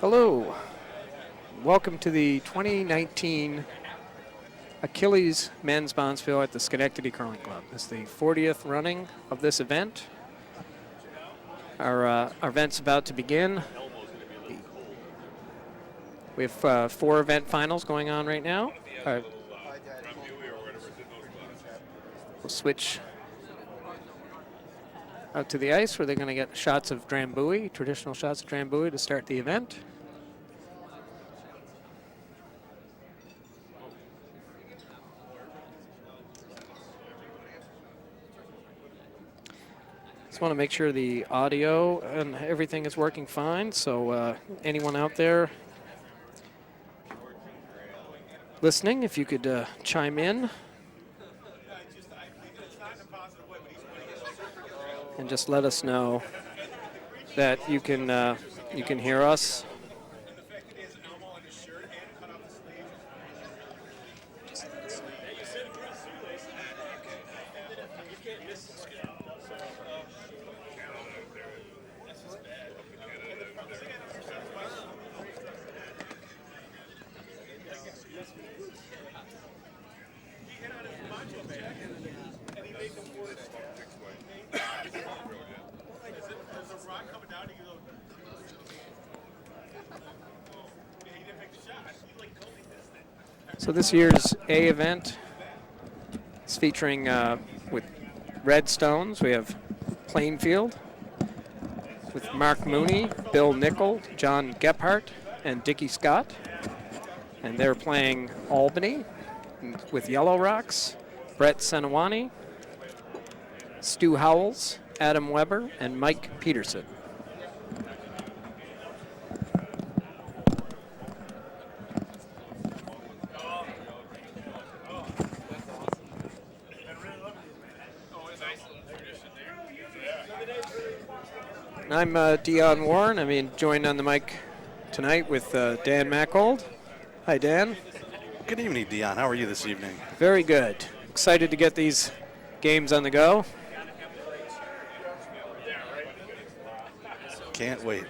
Hello. Welcome to the 2019 Achilles Men's Bonspiel at the Schenectady Curling Club. This is the 40th running of this event. Our event's about to begin. We have 4 event finals going on right now. We'll switch out to the ice where they're going to get shots of Drambuie, traditional shots of Drambuie to start the event. Just want to make sure the audio and everything is working fine. So anyone out there listening, if you could chime in and just let us know that you can hear us. So this year's A event is featuring with red stones. We have Plainfield with Mark Mooney, Bill Nickel, John Gephardt, and Dickie Scott. And they're playing Albany with Yellow Rocks, Brett Senawani, Stu Howells, Adam Weber, and Mike Peterson. I'm Dion Warren. I'm joined on the mic tonight with Dan Mackold. Hi, Dan. Good evening, Dion. How are you this evening? Very good. Excited to get these games on the go. Can't wait.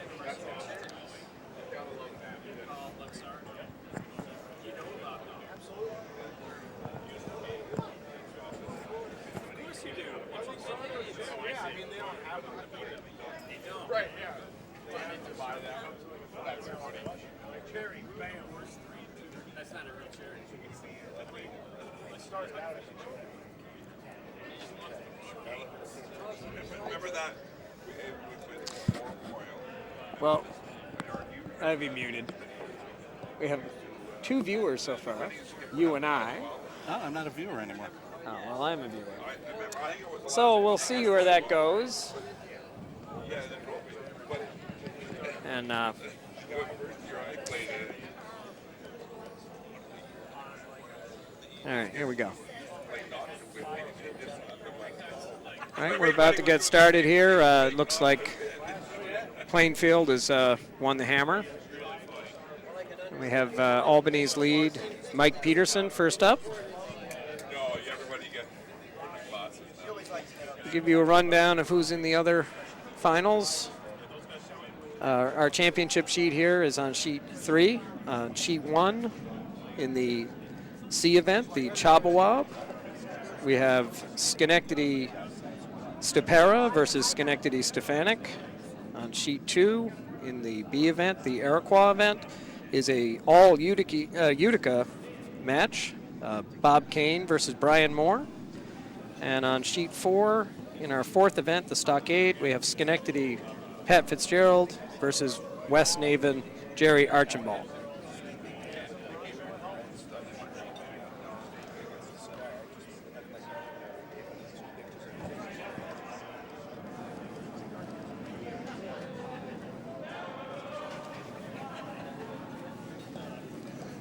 Well, I'd be muted. We have 2 viewers so far, you and I. Oh, I'm not a viewer anymore. Oh, well, I'm a viewer. So we'll see where that goes. And all right, here we go. All right, we're about to get started here. Looks like Plainfield has won the hammer. We have Albany's lead, Mike Peterson, first up. I'll give you a rundown of who's in the other finals. Our championship sheet here is on sheet 3. Sheet 1 in the C event, the Chobawab, we have Schenectady Stepera versus Schenectady Stefanik. On sheet 2 in the B event, the Iroquois event, is a all Utica match, Bob Kane versus Brian Moore. And on sheet 4 in our 4th event, the Stockade, we have Schenectady Pat Fitzgerald versus West Naven Jerry Archambault.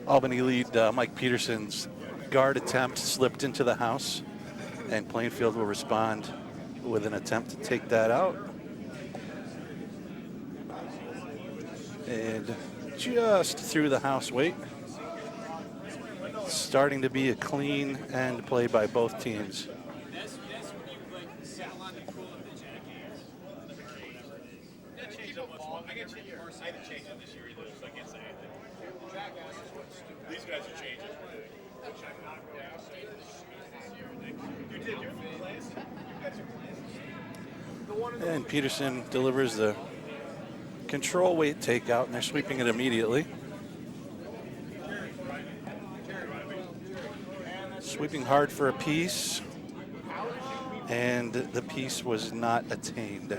Albany lead Mike Peterson's guard attempt slipped into the house, and Plainfield will respond with an attempt to take that out. And just through the house weight. Starting to be a clean end play by both teams. I get changed. I didn't change it this year either, so I can't say anything. These guys are changing. You did. You're from class. You guys are class. And Peterson delivers the control weight takeout, and they're sweeping it immediately. Sweeping hard for a piece, and the piece was not attained.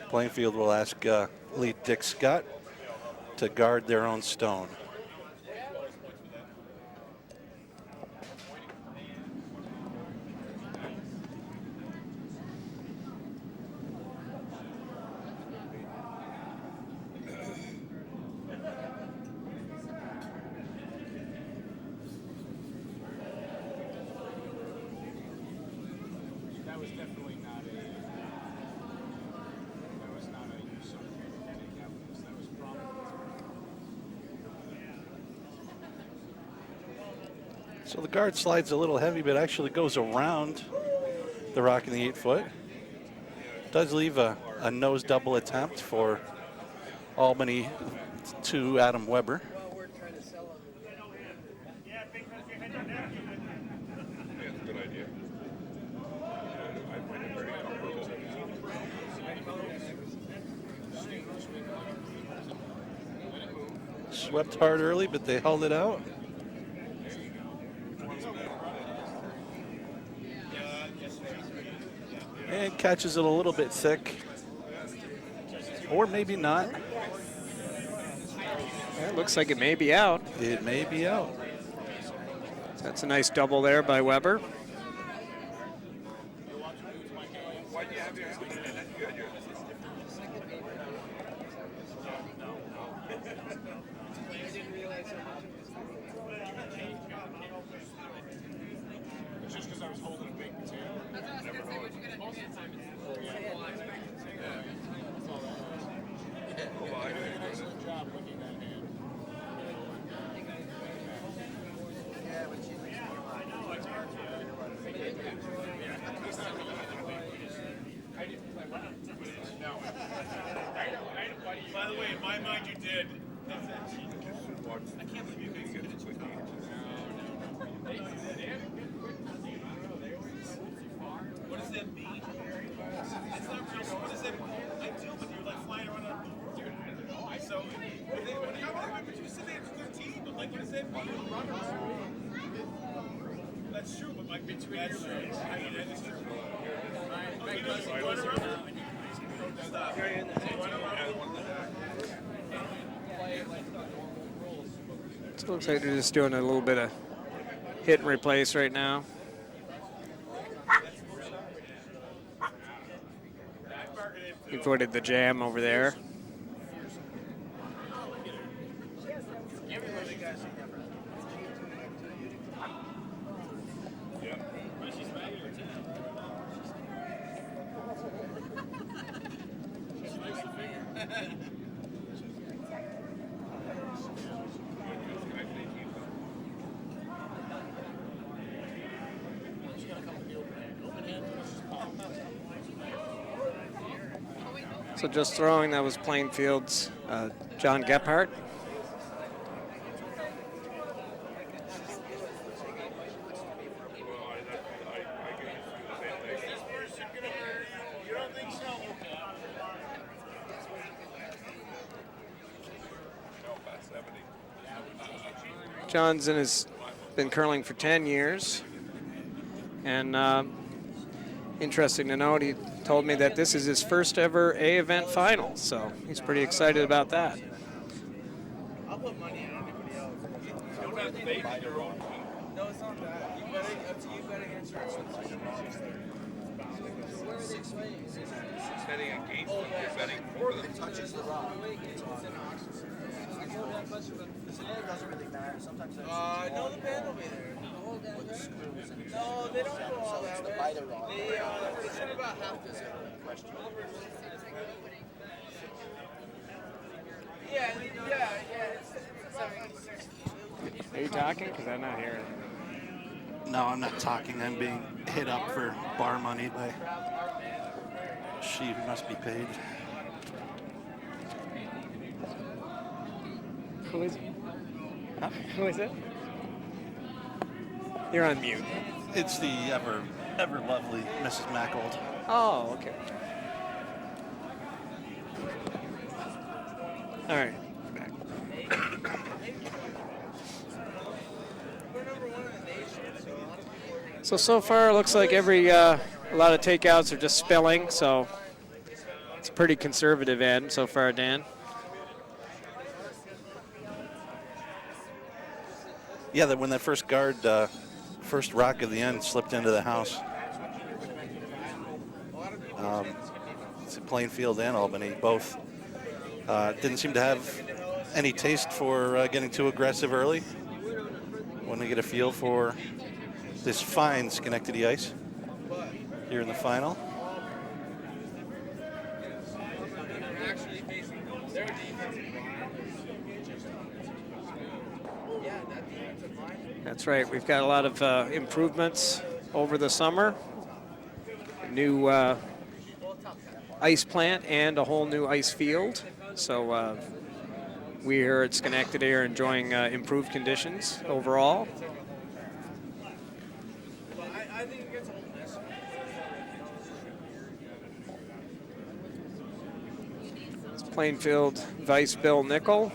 Plainfield will ask lead Dick Scott to guard their own stone. That was definitely not a. That was not a use of that was probably. So the guard slides a little heavy, but actually goes around the rock in the 8-foot. Does leave a nose double attempt for Albany to Adam Weber. Swept hard early, but they held it out. And catches it a little bit thick. Or maybe not. It looks like it may be out. It may be out. That's a nice double there by Weber. It's just because I was holding a big potato. Excellent job looking that hand. By the way, in my mind, you did. I can't believe you didn't get it with me. What does that mean? It's not real. What does that mean? I do, but you're like flying around on a dude. So, but you said they had 13. But like, what does that mean? That's true, but like between your legs. I mean, that is true. Okay, does he run around? Stop. It looks like they're just doing a little bit of hit and replace right now. He avoided the jam over there. So just throwing, that was Plainfield's John Gephardt. Johnson has been curling for 10 years. And interesting to note, he told me that this is his first ever A event final, so he's pretty excited about that. I'll put money on anybody else. You don't have to buy your own. No, it's not that. You bet up to you betting against your Betting against them, you're betting for them. It touches the rock. The sand doesn't really matter. Sometimes no, the band will be there. The screw is in it. No, they don't go all that way. They should about half this. Yeah. Are you talking? Because I'm not hearing. No, I'm not talking. I'm being hit up for bar money by she who must be paid. Who is it? Huh? Who is it? You're on mute. It's the ever lovely Mrs. Mackold. Oh, okay. All right. So far, it looks like a lot of takeouts are just spilling, so it's a pretty conservative end so far, Dan. Yeah, that when that first guard, first rock of the end slipped into the house. It's Plainfield and Albany both didn't seem to have any taste for getting too aggressive early. When we get a feel for this fine Schenectady ice here in the final. That's right. We've got a lot of improvements over the summer. New ice plant and a whole new ice field. So we here at Schenectady are enjoying improved conditions overall. It's Plainfield Vice Bill Nickel.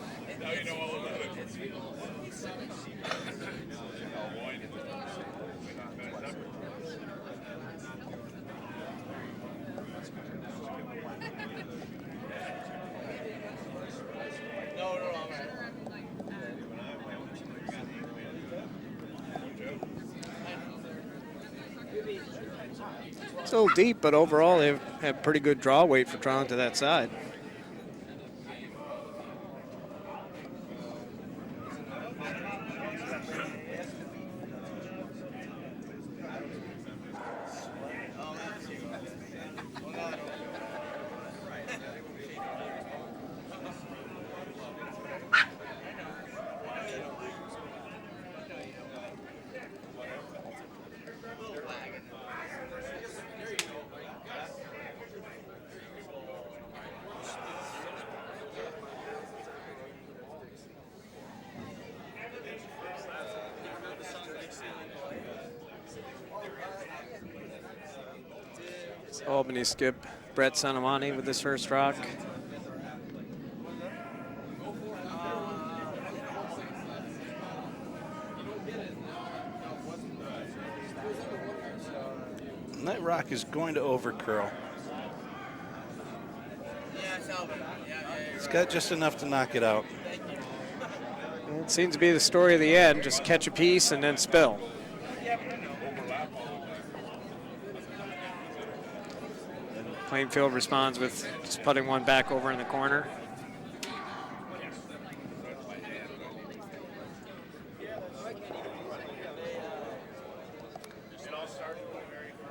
It's a little deep, but overall they have pretty good draw weight for drawing to that side. Albany skip Brett Sanamani with this first rock. And that rock is going to overcurl. It's got just enough to knock it out. It seems to be the story of the end. Just catch a piece and then spill. Plainfield responds with just putting one back over in the corner.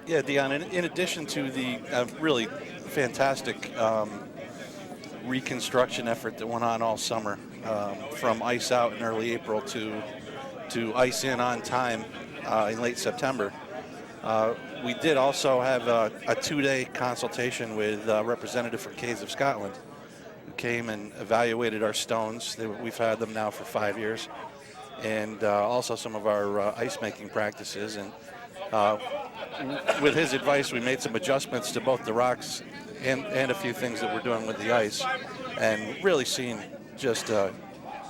Yeah, Dion, in addition to the really fantastic reconstruction effort that went on all summer, from ice out in early April to ice in on time in late September, we did also have a two-day consultation with a representative from Caves of Scotland who came and evaluated our stones. We've had them now for 5 years, and also some of our ice-making practices. And with his advice, we made some adjustments to both the rocks and a few things that we're doing with the ice, and really seen just a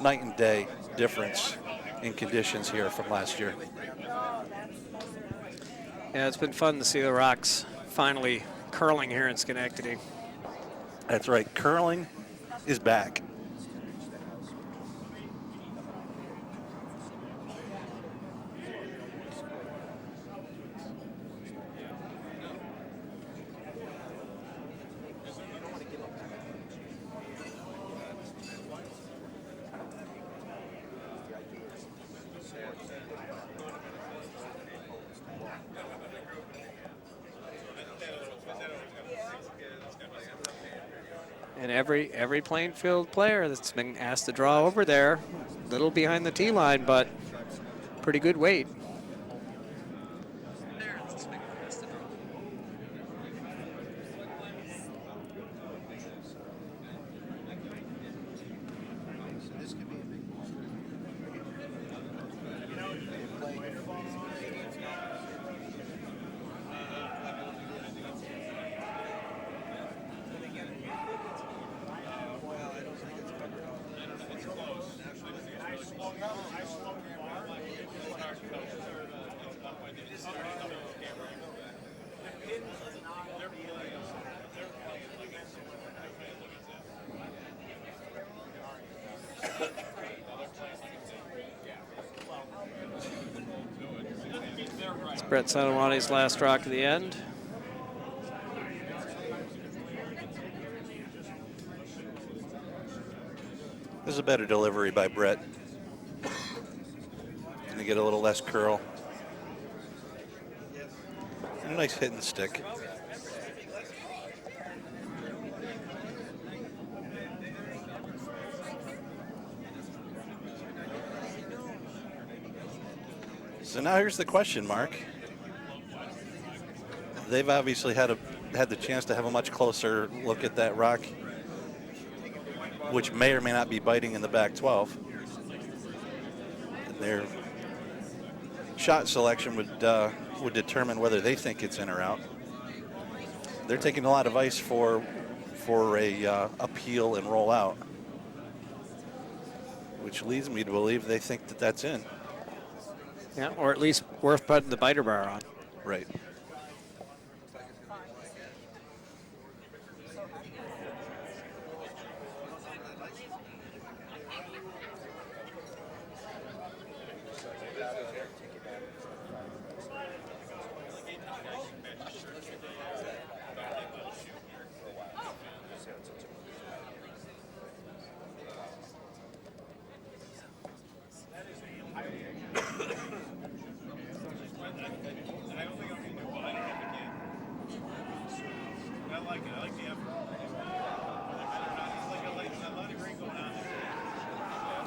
night and day difference in conditions here from last year. Yeah, it's been fun to see the rocks finally curling here in Schenectady. That's right, curling is back. And every playing field player that's been asked to draw over there, little behind the tee line, but pretty good weight. It's Brett Sanawani's last rock of the end. This is a better delivery by Brett. Gonna get a little less curl. And a nice hit and stick. So now here's the question, Mark. They've obviously had the chance to have a much closer look at that rock, which may or may not be biting in the back 12. And their shot selection would determine whether they think it's in or out. They're taking a lot of ice for a uphill and roll out, which leads me to believe they think that that's in. Yeah, or at least worth putting the biter bar on. Right.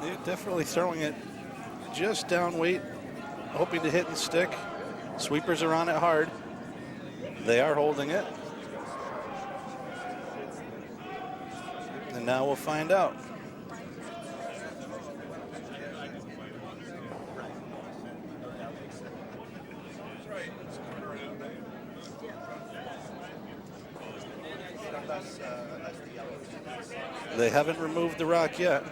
They're definitely throwing it just down weight, hoping to hit and stick. Sweepers are on it hard. They are holding it. And now we'll find out. They haven't removed the rock yet.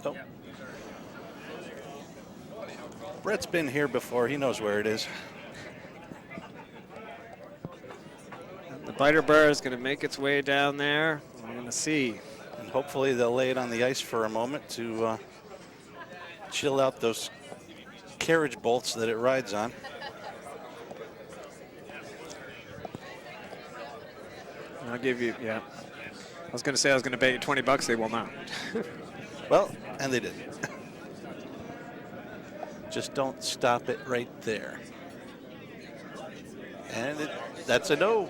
Oh. Brett's been here before. He knows where it is. And the biter bar is going to make its way down there. We're going to see. And hopefully they'll lay it on the ice for a moment to chill out those carriage bolts that it rides on. I'll give you, yeah. I was going to say I was going to bet you $20 they will not. Well, and they didn't. Just don't stop it right there. And that's a no.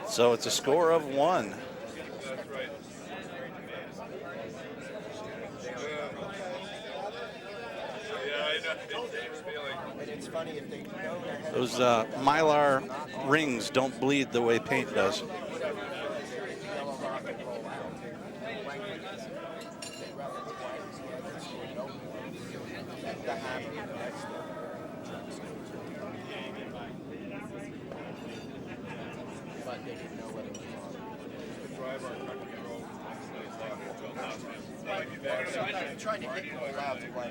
So it's a score of 1. Those Mylar rings don't bleed the way paint does. Trying to get you allowed to play.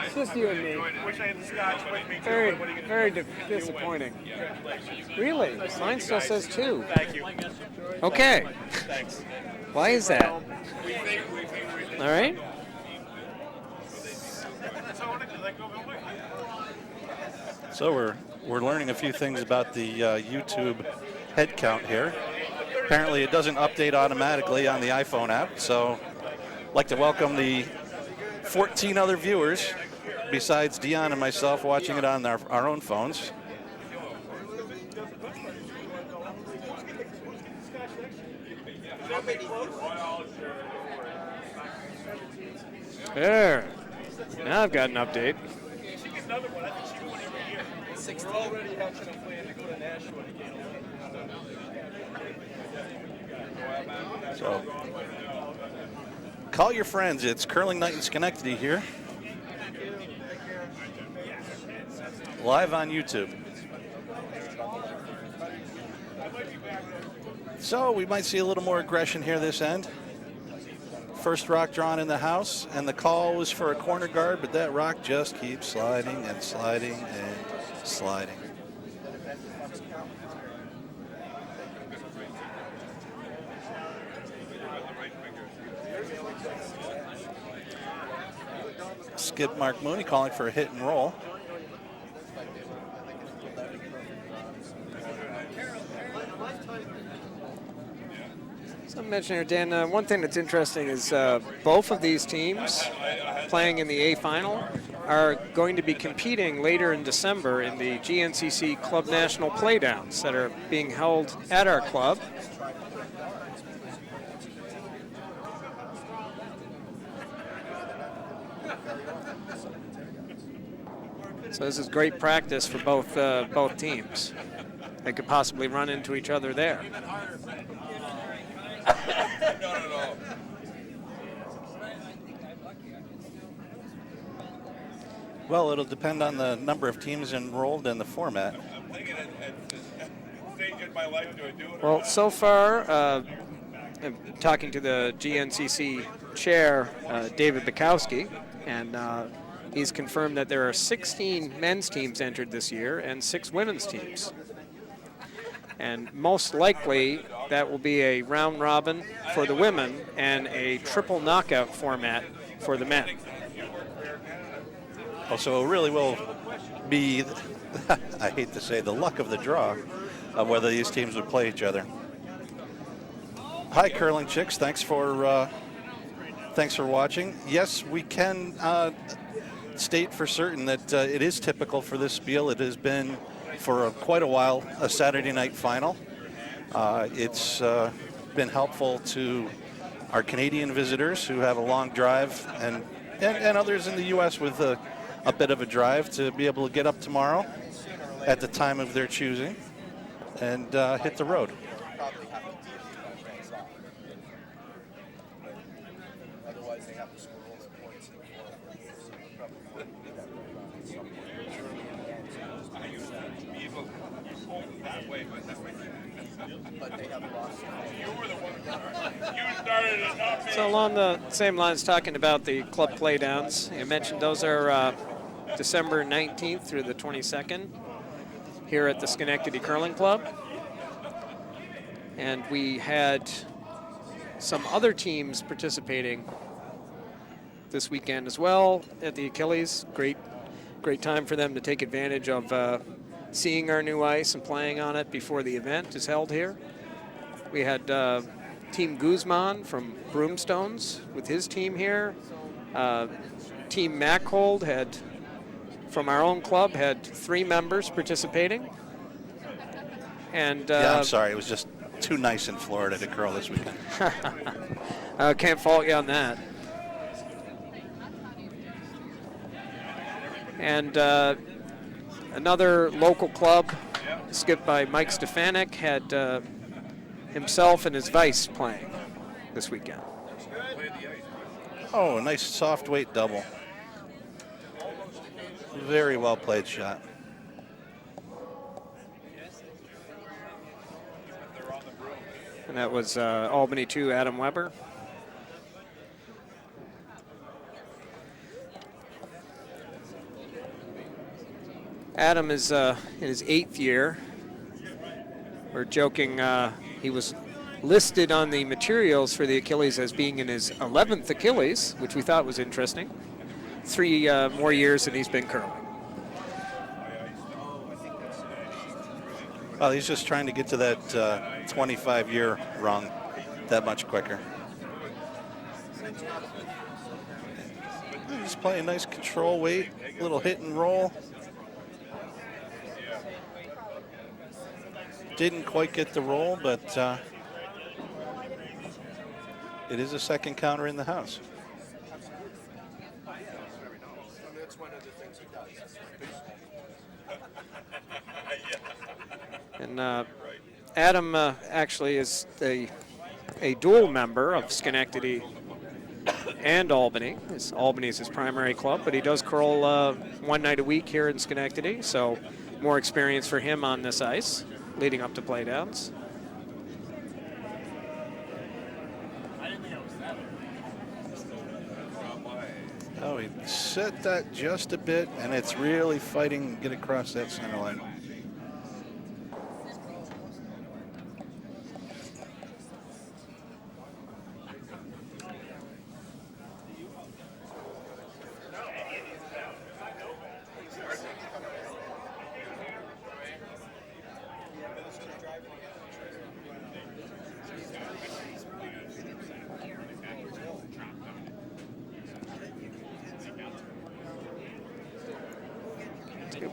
It's just you and me. Wish I had the scotch with me too. Very, What are you gonna very do? disappointing. Congratulations. Really? Mine still says 2. Thank you. Okay. Thanks. Why is that? All right. So we're learning a few things about the YouTube head count here. Apparently it doesn't update automatically on the iPhone app, so I'd like to welcome the 14 other viewers besides Dion and myself watching it on our own phones. There. Now I've got an update. 16 already having a plan to go to Nashville again. So, call your friends. It's curling night in Schenectady here. Live on YouTube. So we might see a little more aggression here this end. First rock drawn in the house, and the call was for a corner guard, but that rock just keeps sliding and sliding and sliding. Skip Mark Mooney calling for a hit and roll. So I mentioned here, Dan, one thing that's interesting is both of these teams playing in the A final are going to be competing later in December in the GNCC Club National Playdowns that are being held at our club. So this is great practice for both teams. They could possibly run into each other there. Well, it'll depend on the number of teams enrolled in the format. Well, so far, I'm talking to the GNCC chair, David Bukowski, and he's confirmed that there are 16 men's teams entered this year and 6 women's teams. And most likely, that will be a round robin for the women and a triple knockout format for the men. Oh, so it really will be, I hate to say, the luck of the draw of whether these teams would play each other. Hi, Curling Chicks. Thanks for watching. Yes, we can state for certain that it is typical for this spiel. It has been for quite a while a Saturday night final. It's been helpful to our Canadian visitors who have a long drive and others in the U.S. with a bit of a drive to be able to get up tomorrow at the time of their choosing and hit the road. So along the same lines, talking about the club playdowns, you mentioned those are December 19th through the 22nd here at the Schenectady Curling Club. And we had some other teams participating this weekend as well at the Achilles. Great time for them to take advantage of seeing our new ice and playing on it before the event is held here. We had Team Guzman from Broomstones with his team here. Team Machold had, from our own club, had 3 members participating. And yeah, I'm sorry, it was just too nice in Florida to curl this weekend. Can't fault you on that. And another local club, skipped by Mike Stefanik, had himself and his vice playing this weekend. Oh, a nice soft weight double. Very well played shot. And that was Albany 2, Adam Weber. Adam is in his 8th year. We're joking, he was listed on the materials for the Achilles as being in his 11th Achilles, which we thought was interesting. 3 more years than he's been curling. Well, he's just trying to get to that 25-year rung that much quicker. He's playing nice control weight, little hit and roll. Didn't quite get the roll, but it is a second counter in the house. And Adam actually is a dual member of Schenectady and Albany. Albany is his primary club, but he does curl one night a week here in Schenectady, so more experience for him on this ice leading up to playdowns. Oh, he set that just a bit, and it's really fighting to get across that center line.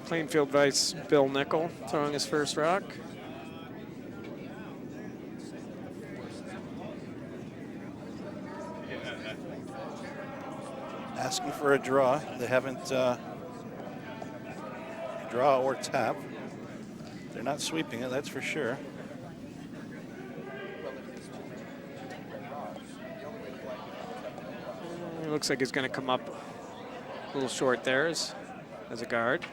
Plainfield Vice Bill Nickel throwing his first rock. Asking for a draw. They haven't draw or tap. They're not sweeping it, that's for sure. It looks like he's going to come up a little short there as a guard.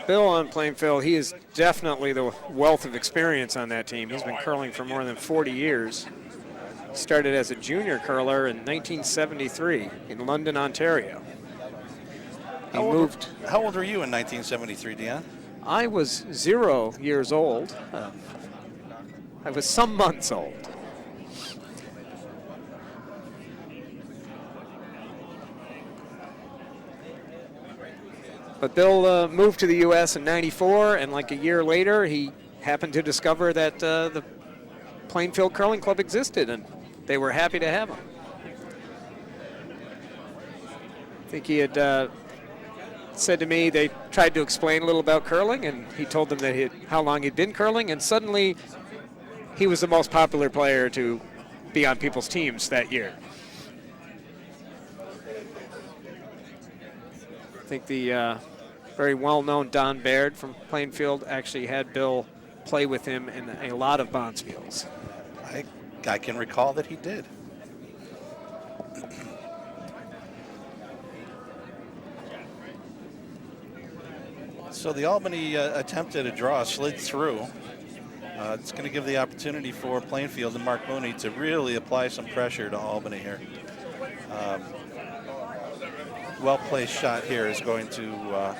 Bill on Plainfield, he is definitely the wealth of experience on that team. He's been curling for more than 40 years. Started as a junior curler in 1973 in London, Ontario. He moved. How old were you in 1973, Dion? I was 0 years old. I was some months old. But Bill moved to the U.S. in '94, and like a year later, he happened to discover that the Plainfield Curling Club existed, and they were happy to have him. I think he had said to me, they tried to explain a little about curling, and he told them that how long he'd been curling, and suddenly he was the most popular player to be on people's teams that year. I think the very well-known Don Baird from Plainfield actually had Bill play with him in a lot of Bonspiels. I can recall that he did. So the Albany attempt at a draw slid through. It's going to give the opportunity for Plainfield and Mark Mooney to really apply some pressure to Albany here. Well-placed shot here is going to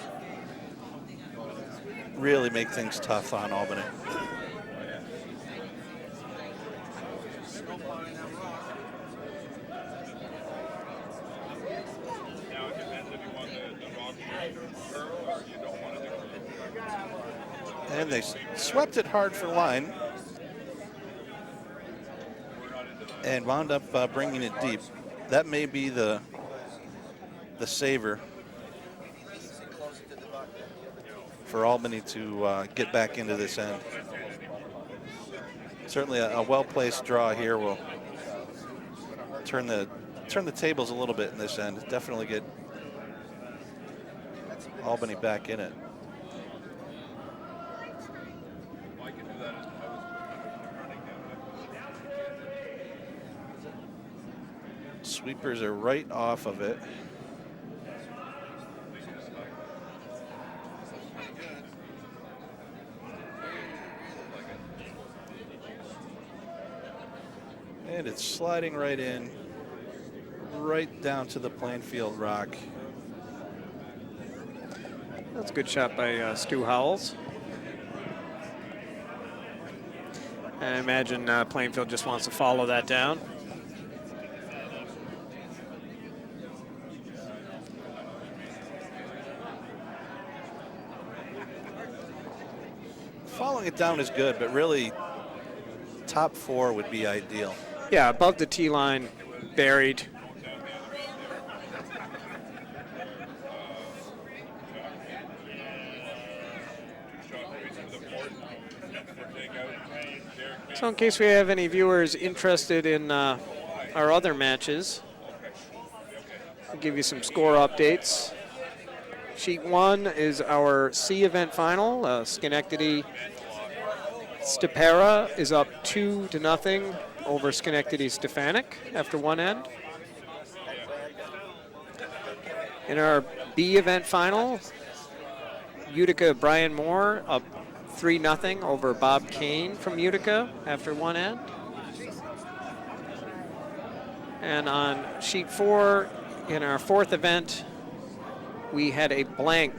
really make things tough on Albany. And they swept it hard for line and wound up bringing it deep. That may be the saver for Albany to get back into this end. Certainly a well-placed draw here will turn the tables a little bit in this end. Definitely get Albany back in it. Sweepers are right off of it. And it's sliding right in, right down to the Plainfield rock. That's a good shot by Stu Howells. I imagine Plainfield just wants to follow that down. Following it down is good, but really top 4 would be ideal. Yeah, above the tee line, buried. So in case we have any viewers interested in our other matches, I'll give you some score updates. Sheet 1 is our C event final. Schenectady Stepera is up 2-0 over Schenectady Stefanik after one end. In our B event final, Utica Brian Moore up 3-0 over Bob Kane from Utica after one end. And on sheet 4, in our fourth event, we had a blank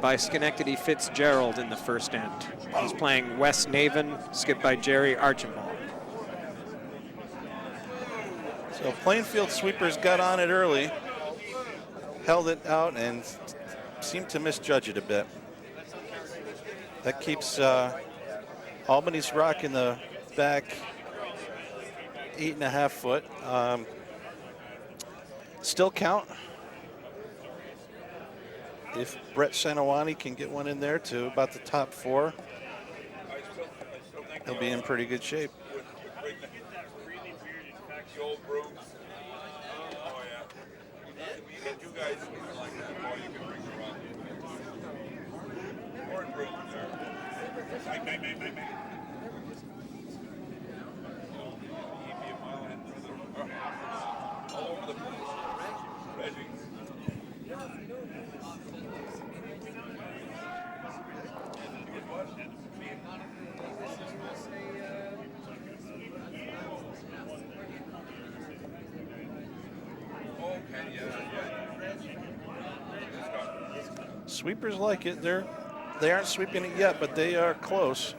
by Schenectady Fitzgerald in the first end. He's playing Wes Naven, skipped by Jerry Archambault. So Plainfield Sweepers got on it early, held it out, and seemed to misjudge it a bit. That keeps Albany's rock in the back 8.5 foot. Still count. If Brett Sanawani can get one in there to about the top 4, he'll be in pretty good shape. Sweepers like it. They aren't sweeping it yet, but they are close.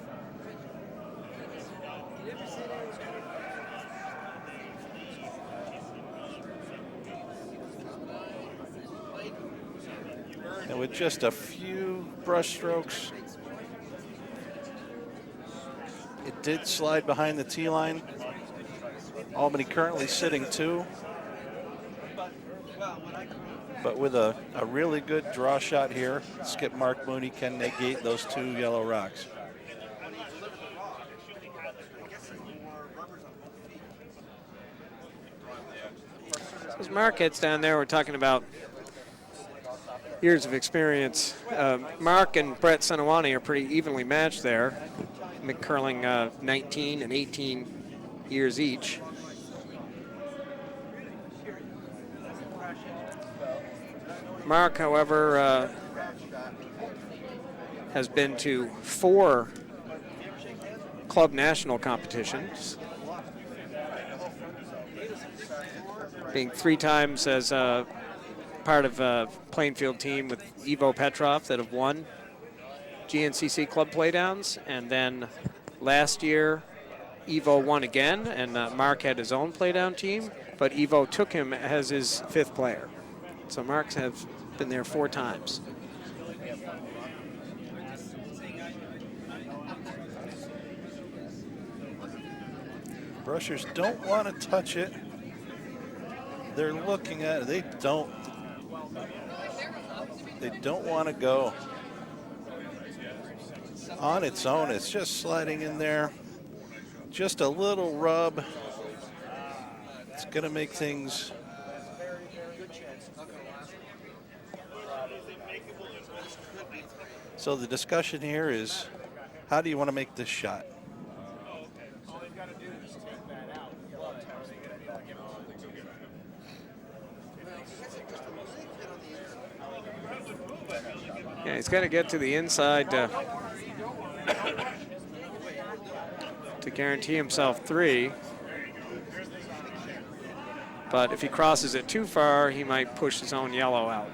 And with just a few brush strokes, it did slide behind the tee line. Albany currently sitting 2. But with a really good draw shot here, Skip Mark Mooney can negate those 2 yellow rocks. As Mark heads down there, we're talking about years of experience. Mark and Brett Sanawani are pretty evenly matched there. McCurling 19 and 18 years each. Mark, however, has been to 4 club national competitions, being 3 times as part of a Plainfield team with Ivo Petrov that have won GNCC club playdowns, and then last year Ivo won again, and Mark had his own playdown team, but Ivo took him as his 5th player. So Marks have been there 4 times. Brushers don't want to touch it. They're looking at it. They don't want to go. On its own, it's just sliding in there. Just a little rub. It's going to make things so the discussion here is, how do you want to make this shot? Yeah, he's got to get to the inside to guarantee himself 3. But if he crosses it too far, he might push his own yellow out.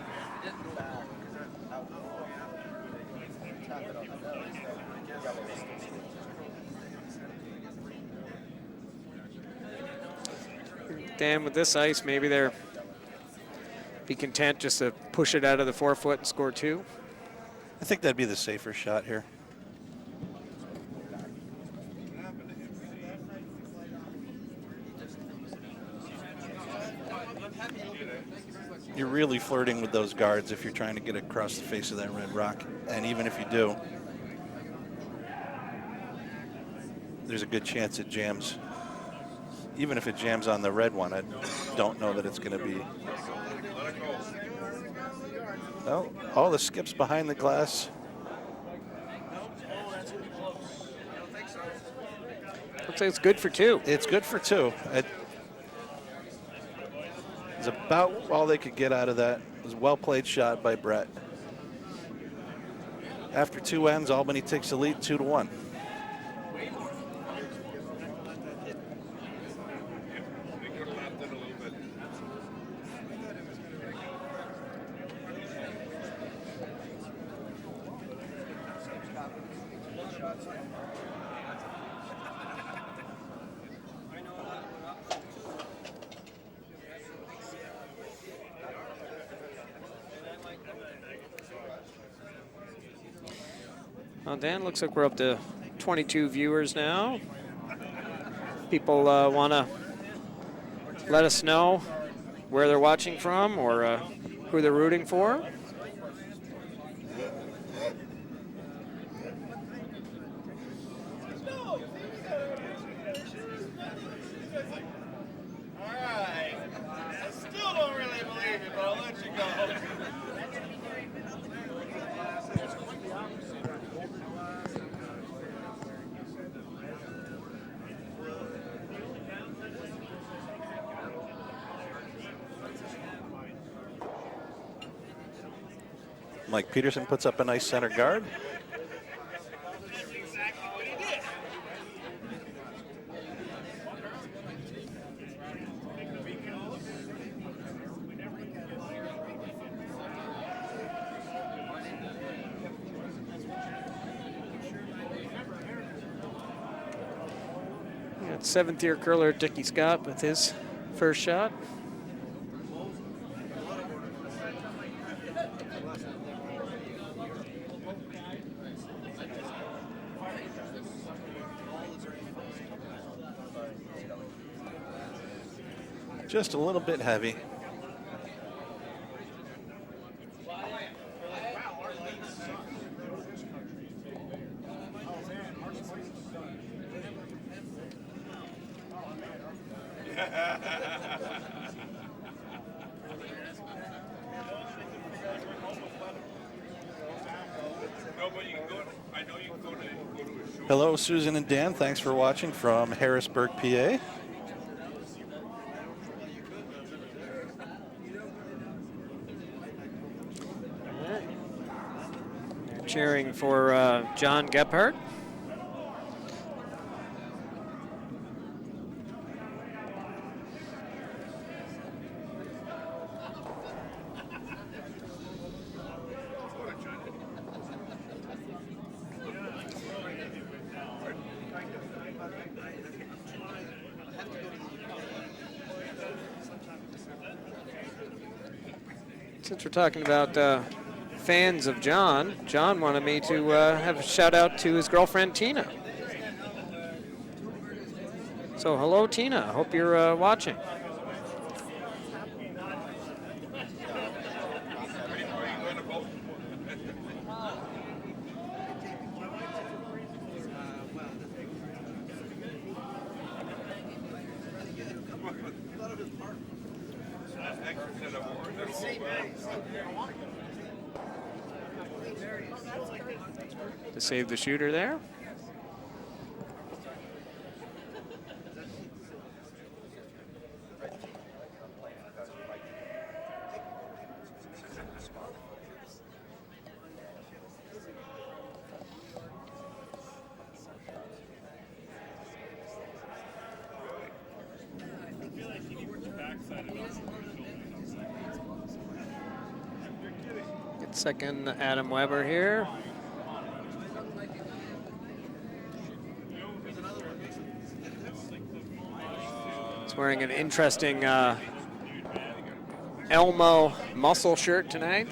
Dan, with this ice, maybe they're be content just to push it out of the 4 foot and score 2. I think that'd be the safer shot here. you're really flirting with those guards if you're trying to get across the face of that red rock. And even if you do, there's a good chance it jams. Even if it jams on the red one, I don't know that it's going to be. Well, all the skips behind the glass. Looks like it's good for 2. It's good for 2. It's about all they could get out of that. It was a well-played shot by Brett. After 2 ends, Albany takes the lead 2-1. Well, Dan, looks like we're up to 22 viewers now. People want to let us know where they're watching from or who they're rooting for. Mike Peterson puts up a nice center guard. Yeah, 7th-year curler Dickie Scott with his first shot. Just a little bit heavy. Hello, Susan and Dan. Thanks for watching from Harrisburg, PA. Cheering for John Gebhardt. Since we're talking about fans of John, John wanted me to have a shout out to his girlfriend Tina. So hello Tina, hope you're watching. To save the shooter there. Get second Adam Weber here. Wearing an interesting Elmo muscle shirt tonight.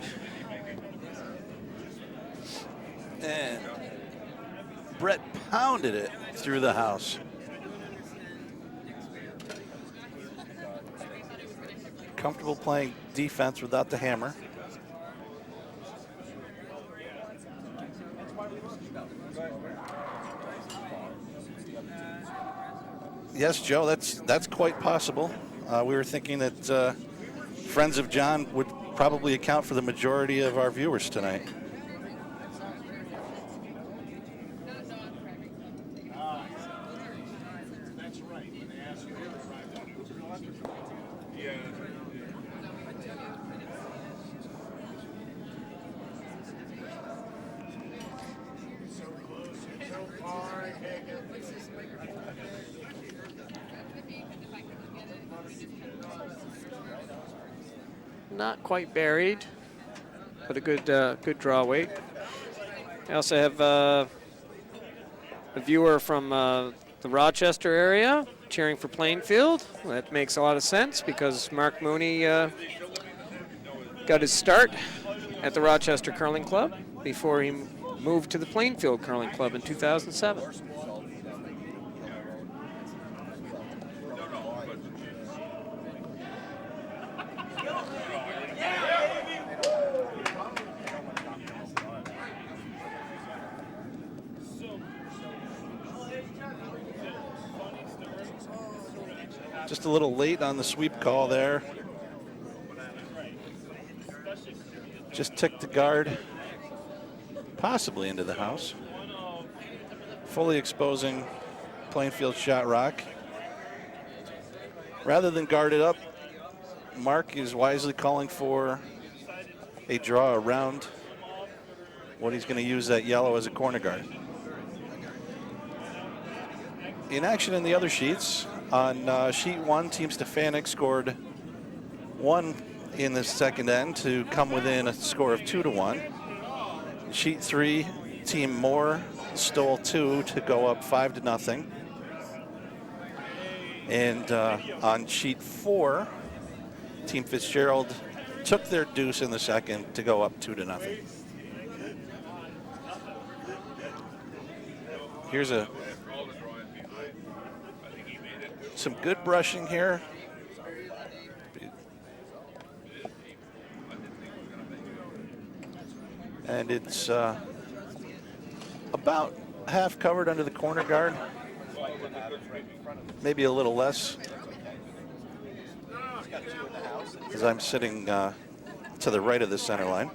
And Brett pounded it through the house. Comfortable playing defense without the hammer. Yes, Joe, that's quite possible. We were thinking that Friends of John would probably account for the majority of our viewers tonight. Not quite buried, but a good draw weight. I also have a viewer from the Rochester area cheering for Plainfield. That makes a lot of sense because Mark Mooney got his start at the Rochester Curling Club before he moved to the Plainfield Curling Club in 2007. Just a little late on the sweep call there. Just ticked the guard, possibly into the house. Fully exposing Plainfield shot rock. Rather than guard it up, Mark is wisely calling for a draw around what he's going to use that yellow as a corner guard. In action in the other sheets, on sheet 1, Team Stefanik scored 1 in the second end to come within a score of 2-1. Sheet 3, Team Moore stole 2 to go up 5-0. And on sheet 4, Team Fitzgerald took their deuce in the second to go up 2-0. Here's some good brushing here. And it's about half covered under the corner guard. Maybe a little less. As I'm sitting to the right of the center line.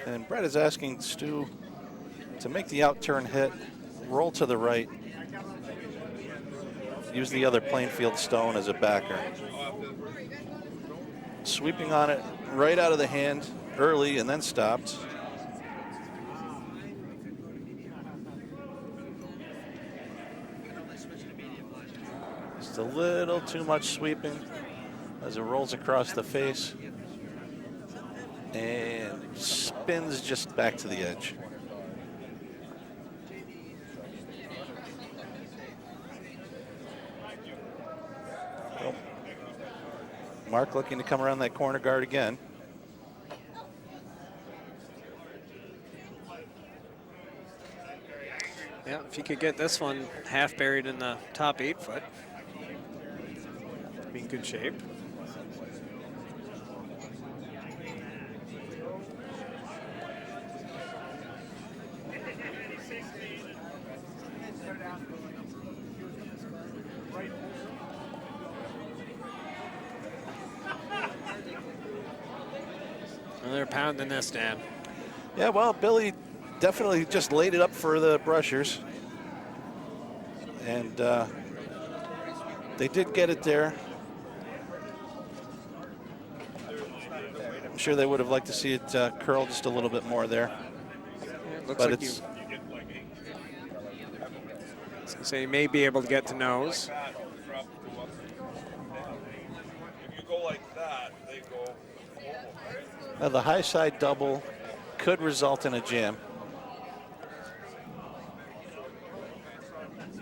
And Brett is asking Stu to make the out turn hit, roll to the right, use the other Plainfield stone as a backer. Sweeping on it right out of the hand early and then stopped. Just a little too much sweeping as it rolls across the face and spins just back to the edge. Well, Mark looking to come around that corner guard again. Yeah, if you could get this one half buried in the top 8 foot, be in good shape. And they're pounding this, Dan. Yeah, well, Billy definitely just laid it up for the brushers. And they did get it there. I'm sure they would have liked to see it curl just a little bit more there. Yeah, it looks But like it's, so you may be able to get to nose. If you go like that, they go. now the high side double could result in a jam.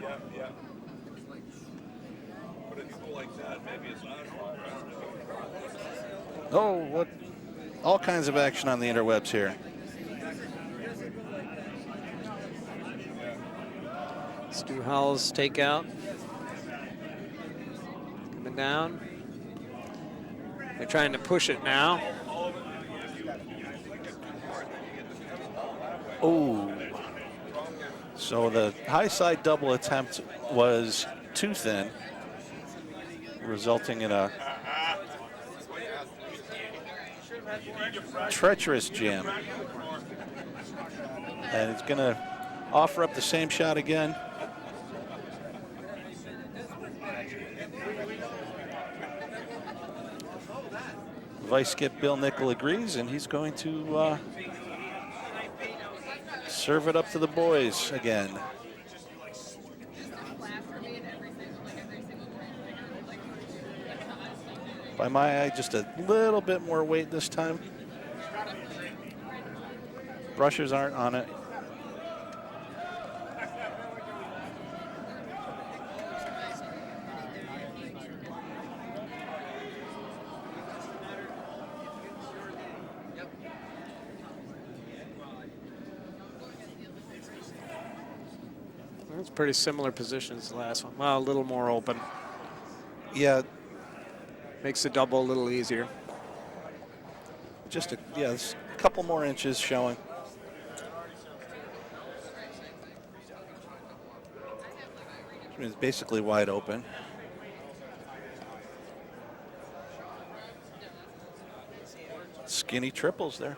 Yeah, yeah. But if you go like that. Oh, what? All kinds of action on the interwebs here. Stu Howell's takeout. Coming down. They're trying to push it now. Oh. So the high side double attempt was too thin, resulting in a treacherous jam. And it's going to offer up the same shot again. Vice skip Bill Nickel agrees, and he's going to serve it up to the boys again. By my eye, just a little bit more weight this time. Brushers aren't on it. It's pretty similar positions to the last one. Well, a little more open. Yeah. Makes the double a little easier. Just a couple more inches showing. It's basically wide open. Skinny triples there.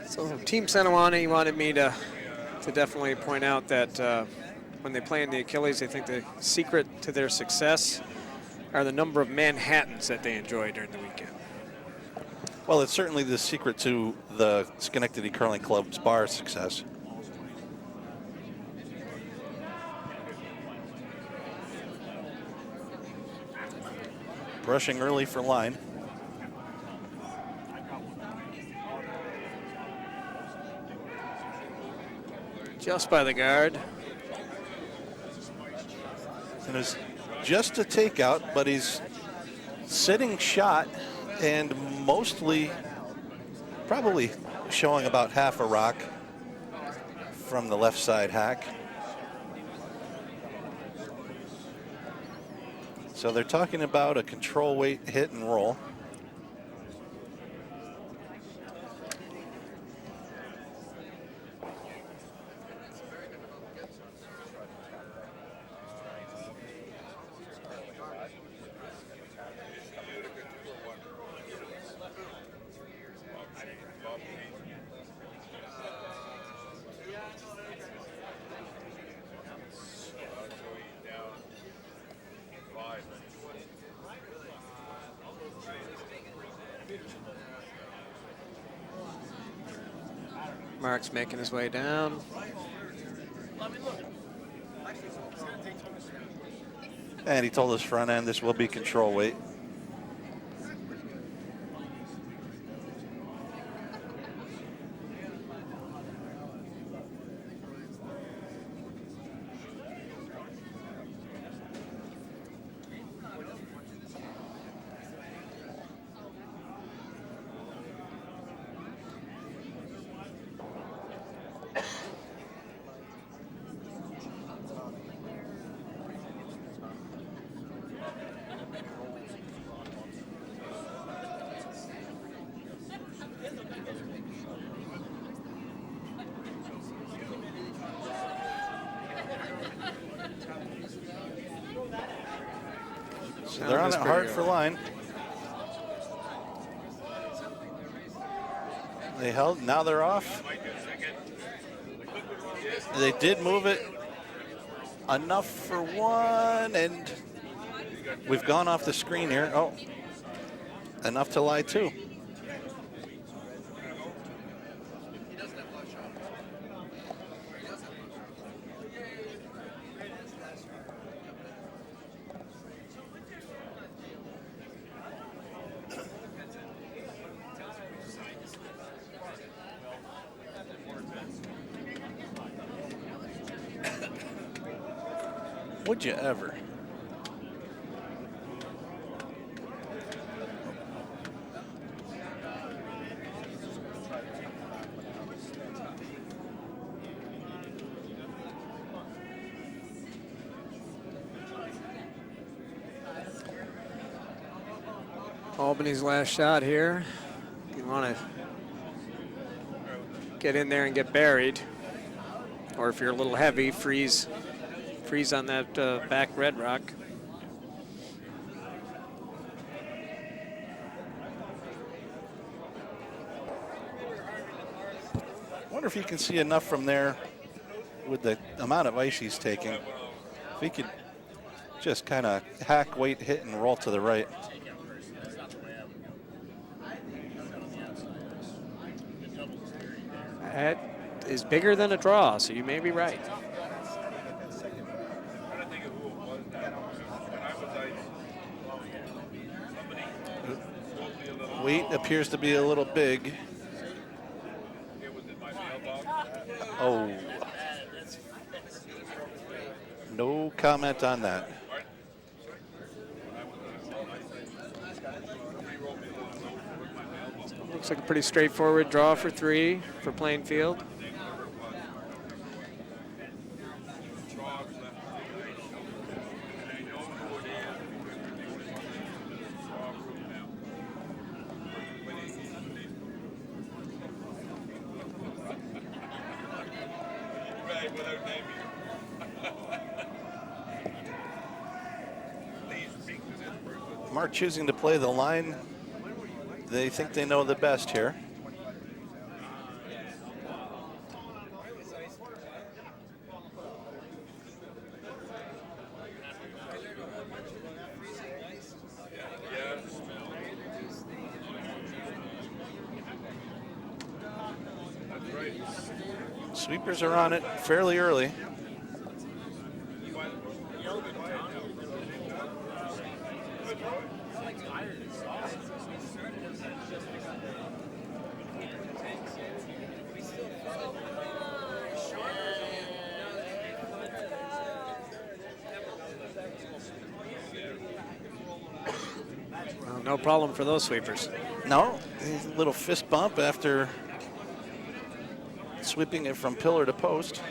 So Team Senawana wanted me to definitely point out that when they play in the Achilles, they think the secret to their success are the number of Manhattans that they enjoy during the weekend. Well, it's certainly the secret to the Schenectady Curling Club's bar success. Brushing early for line. Just by the guard. And it's just a takeout, but he's sitting shot and mostly, probably showing about half a rock from the left side hack. So they're talking about a control weight hit and roll. Mark's making his way down. And he told us front end this will be control weight. So they're on it hard for line. They held, now they're off. They did move it enough for one, and we've gone off the screen here. Oh, enough to lie two. Would you ever? Albany's last shot here. You want to get in there and get buried. Or if you're a little heavy, freeze on that back red rock. I wonder if he can see enough from there with the amount of ice he's taking. If he could just kind of hack, weight, hit, and roll to the right. That is bigger than a draw, so you may be right. Weight appears to be a little big. Oh. No comment on that. Looks like a pretty straightforward draw for 3 for Plainfield. Mark choosing to play the line they think they know the best here. Sweepers are on it fairly early. Well, no problem for those sweepers. No, a little fist bump after sweeping it from pillar to post.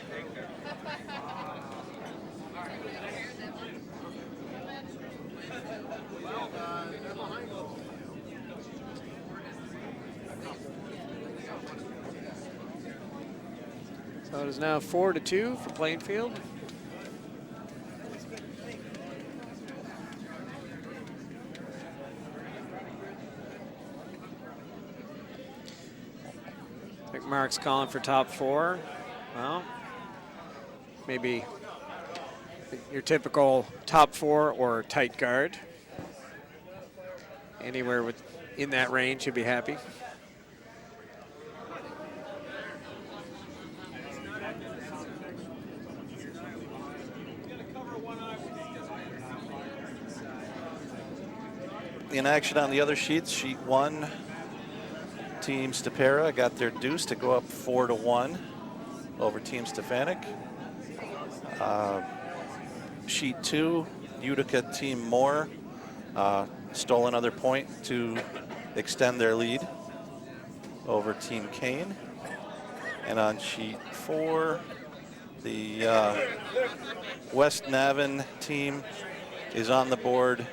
So it is now 4-2 for Plainfield. I think Mark's calling for top 4. Well, maybe your typical top 4 or tight guard. Anywhere in that range, you'd be happy. In action on the other sheets, sheet 1, Team Stepera got their deuce to go up 4-1 over Team Stefanik. Sheet 2, Utica Team Moore stole another point to extend their lead over Team Kane. And on sheet 4, the West Navan team is on the board,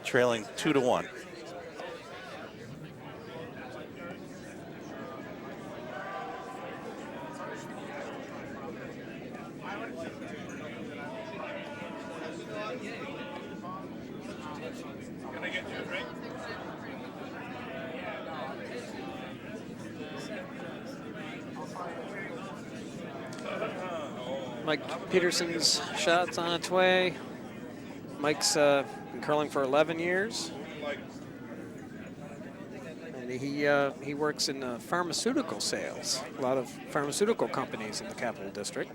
trailing 2-1. Mike Peterson's shot's on its way. Mike's been curling for 11 years. And he works in pharmaceutical sales. A lot of pharmaceutical companies in the Capital District.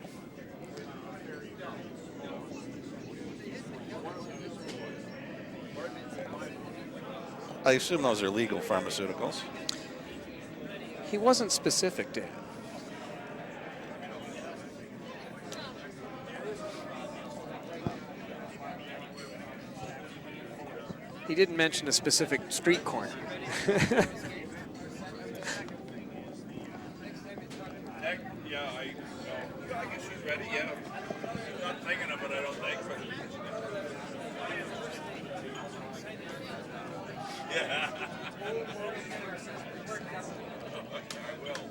I assume those are legal pharmaceuticals. He wasn't specific, Dan. He didn't mention a specific street corner. Yeah, I guess she's ready, yeah. She's not thinking of it, I don't think, but... Yeah. I will.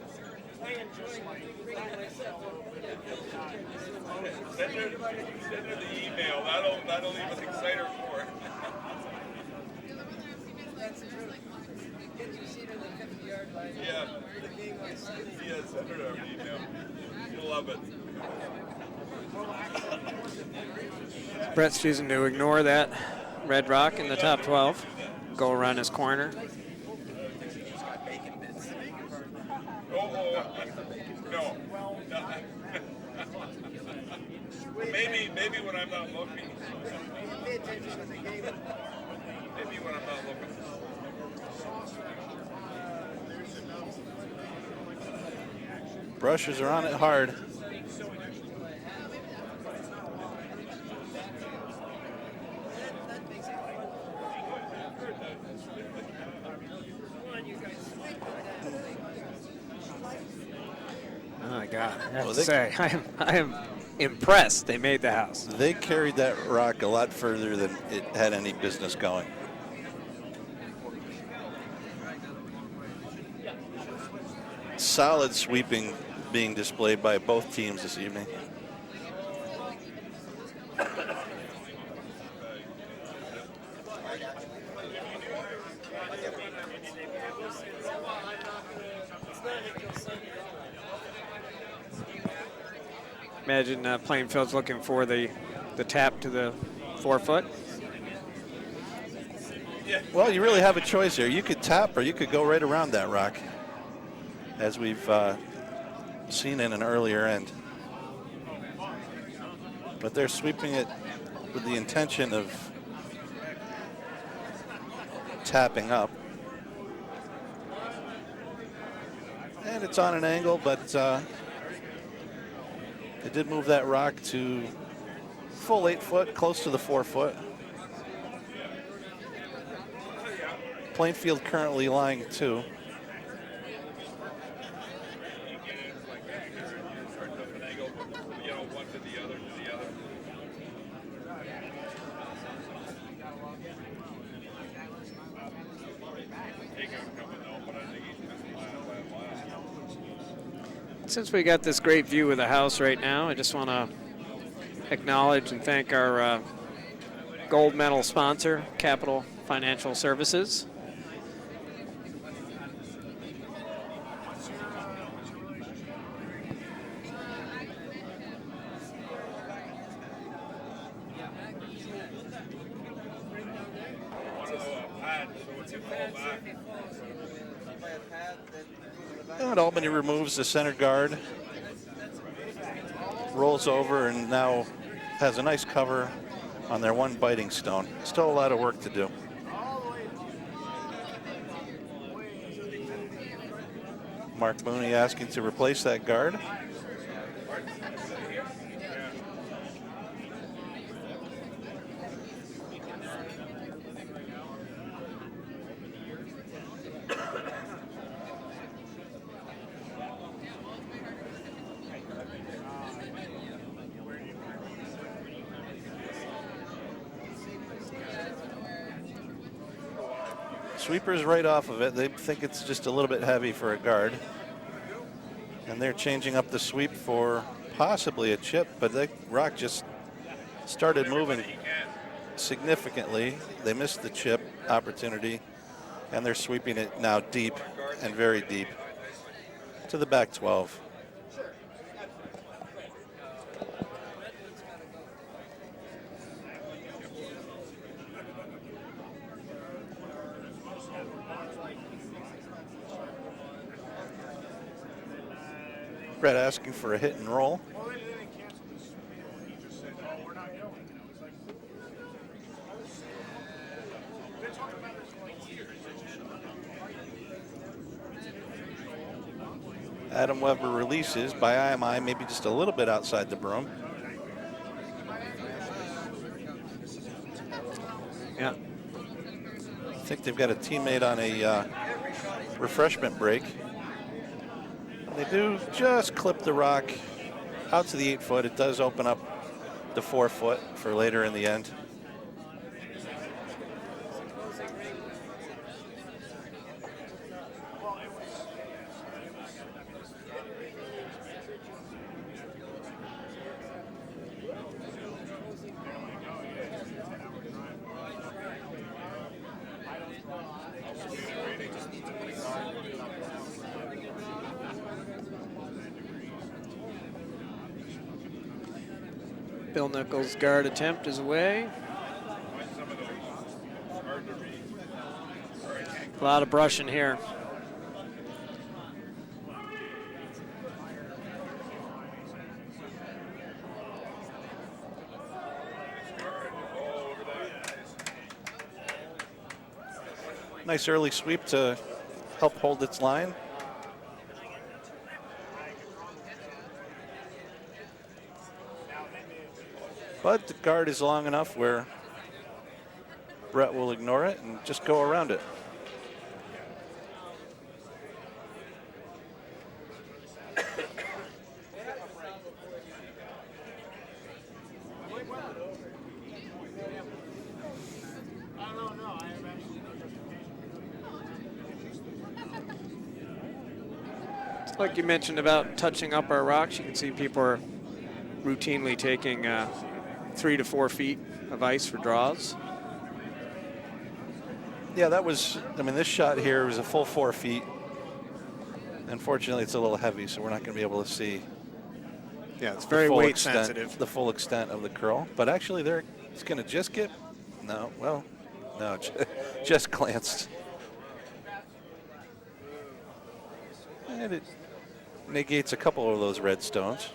Send her the email. That'll even excite her more. Yeah. Yeah, send her an email. You'll love it. Brett's choosing to ignore that red rock in the top 12. Go around his corner. No. Maybe when I'm not looking. Maybe when I'm not looking. Brushes are on it hard. Oh my God! I have Well, to say, I am impressed. They made the house. They carried that rock a lot further than it had any business going. Solid sweeping being displayed by both teams this evening. Imagine Plainfield's looking for the tap to the 4-foot. Well, you really have a choice here. You could tap or you could go right around that rock, as we've seen in an earlier end. But they're sweeping it with the intention of tapping up. And it's on an angle, but it did move that rock to full 8 foot, close to the 4 foot. Plainfield currently lying 2. Since we got this great view of the house right now, I just want to acknowledge and thank our gold medal sponsor, Capital Financial Services. And Albany removes the center guard, rolls over, and now has a nice cover on their one biting stone. Still a lot of work to do. Mark Mooney asking to replace that guard. Sweepers right off of it. They think it's just a little bit heavy for a guard. And they're changing up the sweep for possibly a chip, but that rock just started moving significantly. They missed the chip opportunity, and they're sweeping it now deep and very deep to the back 12. Brett asking for a hit and roll. Adam Weber releases by IMI, maybe just a little bit outside the broom. Yeah. think they've got a teammate on a refreshment break. They do just clip the rock out to the 8 foot. It does open up the 4 foot for later in the end. Bill Nichols' guard attempt is away. A lot of brushing here. Nice early sweep to help hold its line. But the guard is long enough where Brett will ignore it and just go around it. Like you mentioned about touching up our rocks, you can see people are routinely taking 3 to 4 feet of ice for draws. Yeah, that was, I mean, this shot here was a full 4 feet. Unfortunately, it's a little heavy, so we're not going to be able to see. Yeah, it's very weight sensitive. The full extent of the curl. But actually, it's going to just get, no, just glanced. And it negates a couple of those red stones.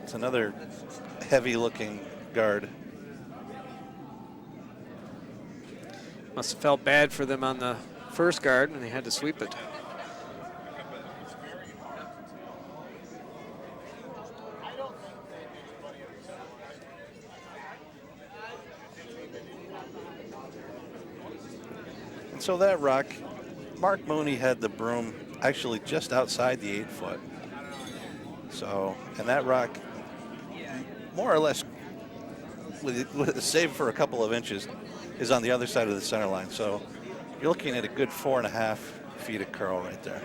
It's another heavy-looking guard. Must have felt bad for them on the first guard when they had to sweep it. And so that rock, Mark Mooney had the broom actually just outside the 8 foot. So, and that rock, more or less, with a save for a couple of inches, is on the other side of the center line. So you're looking at a good 4.5 feet of curl right there.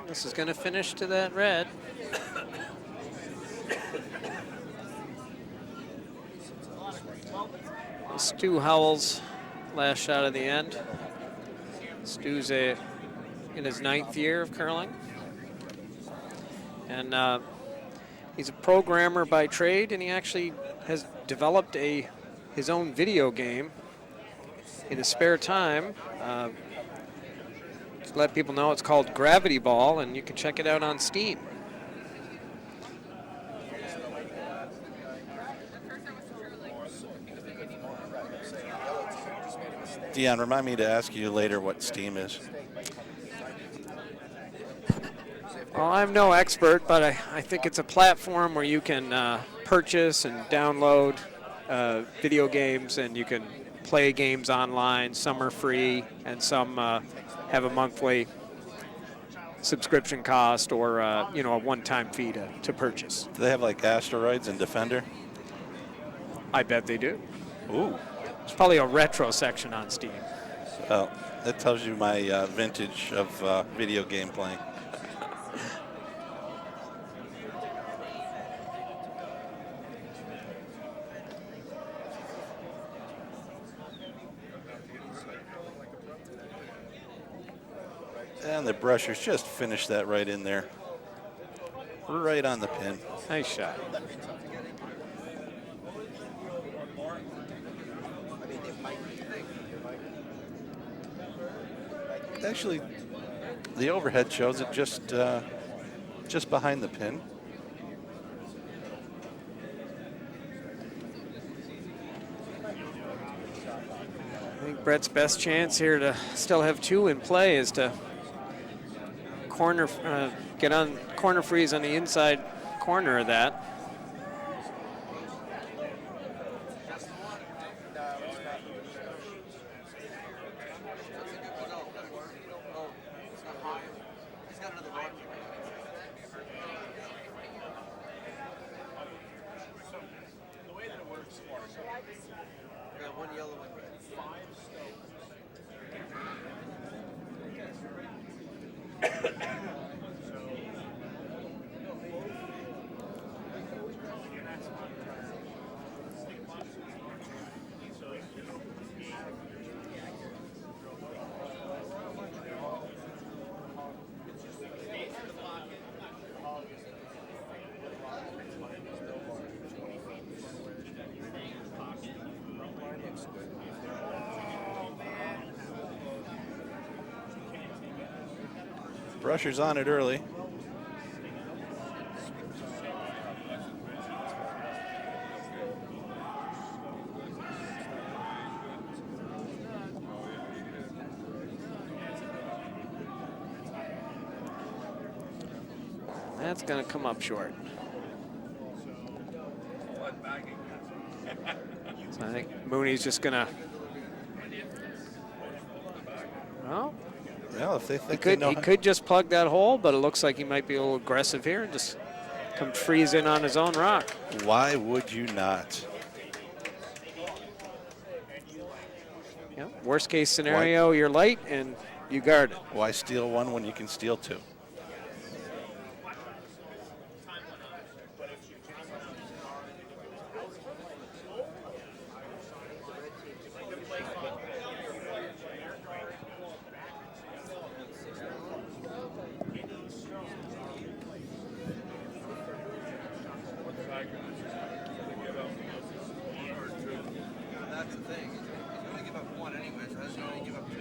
This is going to finish to that red. Stu Howell's last shot of the end. Stu's in his 9th year of curling. And he's a programmer by trade, and he actually has developed his own video game in his spare time. To let people know, it's called Gravity Ball, and you can check it out on Steam. Dion, remind me to ask you later what Steam is. Well, I'm no expert, but I think it's a platform where you can purchase and download video games, and you can play games online. Some are free, and some have a monthly subscription cost or a one-time fee to purchase. Do they have like Asteroids and Defender? I bet they do. Ooh. There's probably a retro section on Steam. Well, that tells you my vintage of video game playing. And the brushers just finished that right in there. Right on the pin. Nice shot. Actually, the overhead shows it just behind the pin. I think Brett's best chance here to still have 2 in play is to get on corner freeze on the inside corner of that. Brusher's on it early. That's going to come up short. So I think Mooney's just going to. Well, Well, if they think he could just plug that hole, but it looks like he might be a little aggressive here and just come freeze in on his own rock. Why would you not? Yeah, worst case scenario, you're late and you guard it. Why steal one when you can steal 2? That's the thing. He's going to give up 1 anyway, so that's going to give up 2.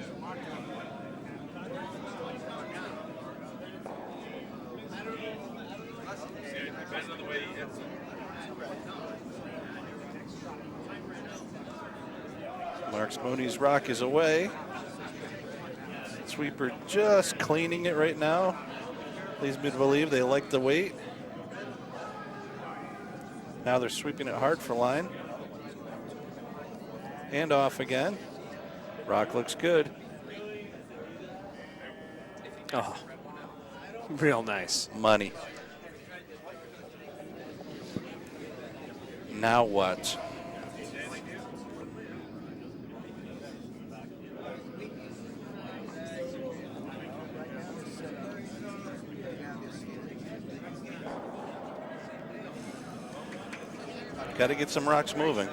Depends on the way he hits it. Marks Mooney's rock is away. Sweeper just cleaning it right now. Leads me to believe they like the weight. Now they're sweeping it hard for line. And off again. Rock looks good. Oh, real nice. Money. Now what? Got to get some rocks moving.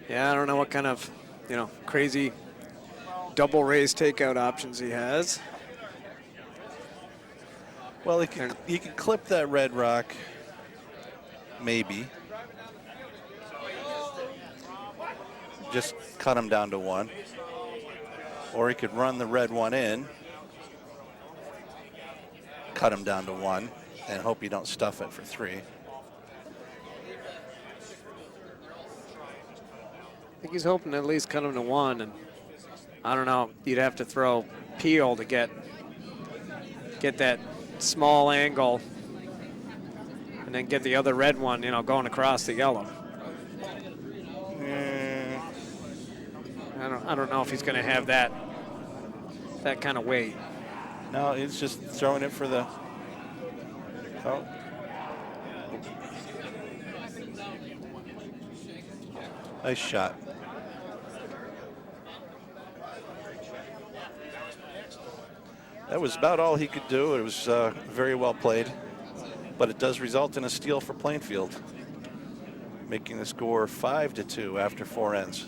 Yeah, I don't know what kind of, crazy double raise takeout options he has. Well, you can clip that red rock, maybe. Just cut him down to 1. Or he could run the red one in, cut him down to 1, and hope you don't stuff it for 3. I think he's hoping to at least cut him to 1, and I don't know, you'd have to throw peel to get that small angle and then get the other red one, going across the yellow. I don't know if he's going to have that kind of weight. No, he's just throwing it for the. Oh. Nice shot. That was about all he could do. It was very well played, but it does result in a steal for Plainfield, making the score 5-2 after 4 ends.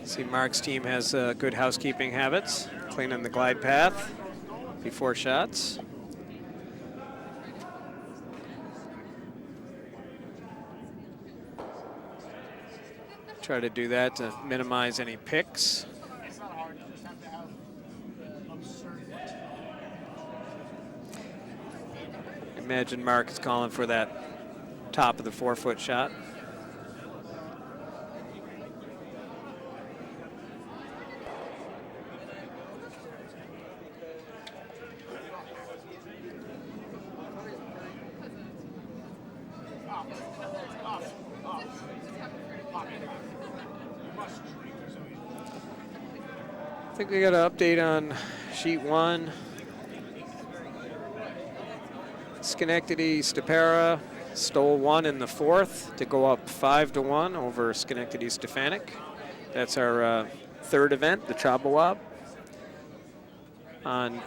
See, Mark's team has good housekeeping habits, cleaning the glide path before shots. Try to do that to minimize any picks. Imagine Mark is calling for that top of the 4-foot shot. I think we got an update on sheet 1. Schenectady Stepera stole 1 in the 4th to go up 5-1 over Schenectady Stefanik. That's our 3rd event, the Chobawab. On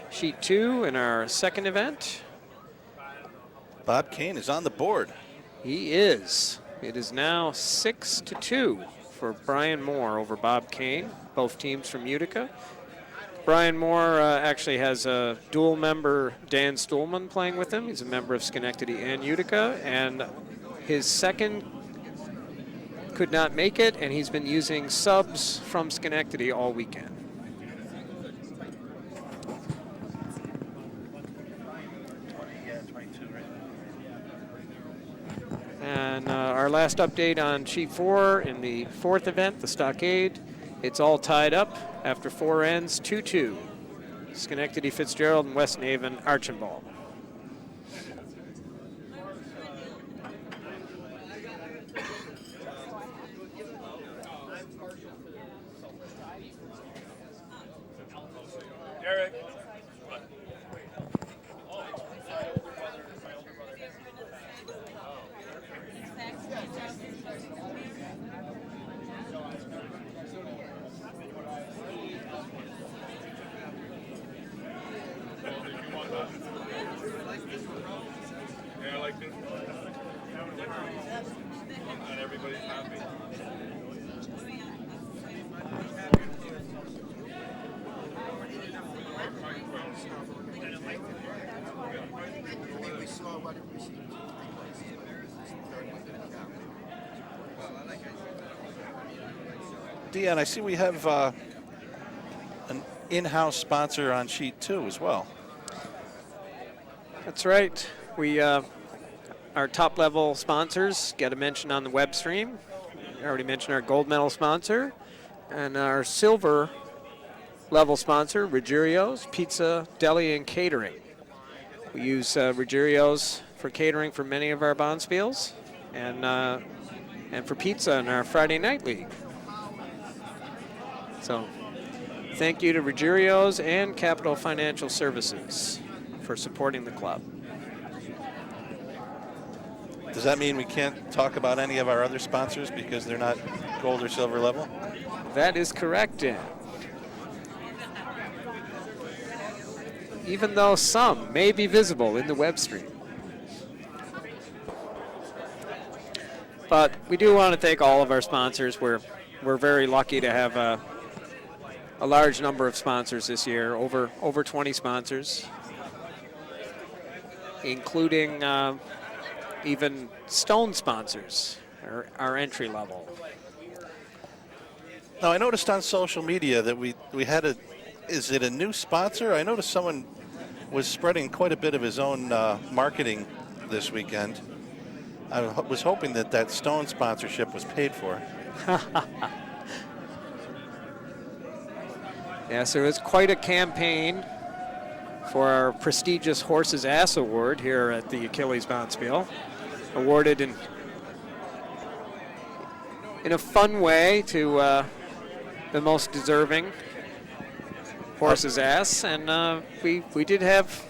sheet 2 in our 2nd event, Bob Kane is on the board. he is. It is now 6-2 for Brian Moore over Bob Kane, both teams from Utica. Brian Moore actually has a dual member, Dan Stuhlman, playing with him. He's a member of Schenectady and Utica, and his second could not make it, and he's been using subs from Schenectady all weekend. And our last update on sheet 4 in the 4th event, the Stockade, it's all tied up after 4 ends, 2-2. Schenectady Fitzgerald and West Naven Archambault. Derek. Yeah, I like this. And everybody's happy. Deanne, I see we have an in-house sponsor on sheet 2 as well. That's right. We, our top level sponsors get a mention on the web stream. I already mentioned our gold medal sponsor, and our silver level sponsor, Ruggierios Pizza, Deli, and Catering. We use Ruggierios for catering for many of our bonspiels, and for pizza in our Friday night league. So thank you to Ruggierios and Capital Financial Services for supporting the club. Does that mean we can't talk about any of our other sponsors because they're not gold or silver level? That is correct, Dan. Even though some may be visible in the web stream. But we do want to thank all of our sponsors. We're very lucky to have a large number of sponsors this year, over 20 sponsors, including even stone sponsors, our entry level. Now, I noticed on social media that we had is it a new sponsor? I noticed someone was spreading quite a bit of his own marketing this weekend. I was hoping that stone sponsorship was paid for. Yeah, so it's quite a campaign for our prestigious Horse's Ass Award here at the Achilles Bonspiel, awarded in a fun way to the most deserving Horse's Ass, and we did have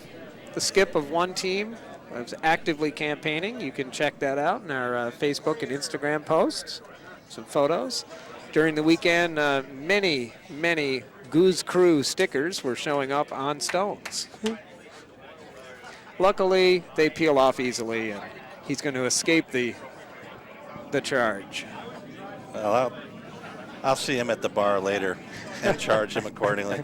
the skip of one team that was actively campaigning. You can check that out in our Facebook and Instagram posts, some photos. During the weekend, many Goose Crew stickers were showing up on stones. Luckily, they peel off easily, and he's going to escape the charge. Well, I'll see him at the bar later and charge him accordingly.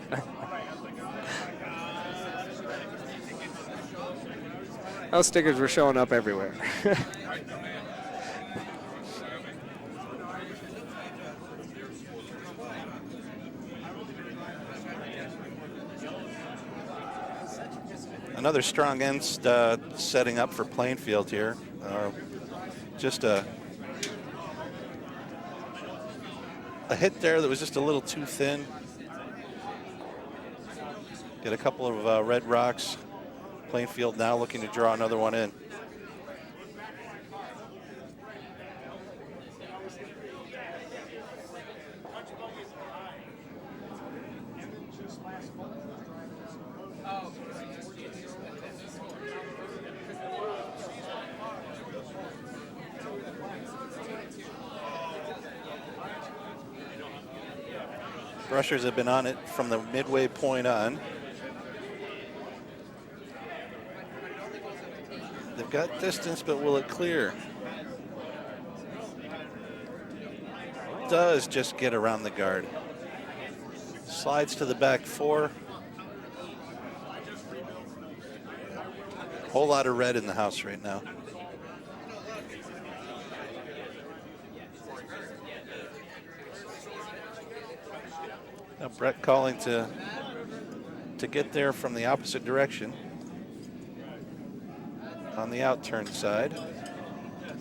Those stickers were showing up everywhere. Another strong end setting up for Plainfield here. Just a hit there that was just a little too thin. Get a couple of red rocks. Plainfield now looking to draw another one in. Brushers have been on it from the midway point on. They've got distance, but will it clear? Does just get around the guard. Slides to the back four. Whole lot of red in the house right now. Now Brett calling to get there from the opposite direction on the outturn side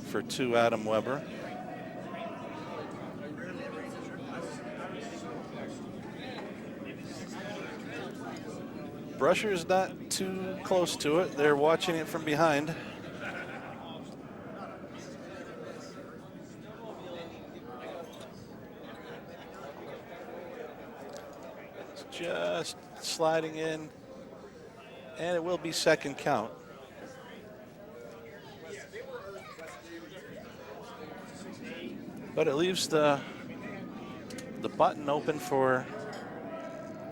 for 2 Adam Weber. Brusher's not too close to it. They're watching it from behind. Just sliding in, and it will be second count. But it leaves the button open for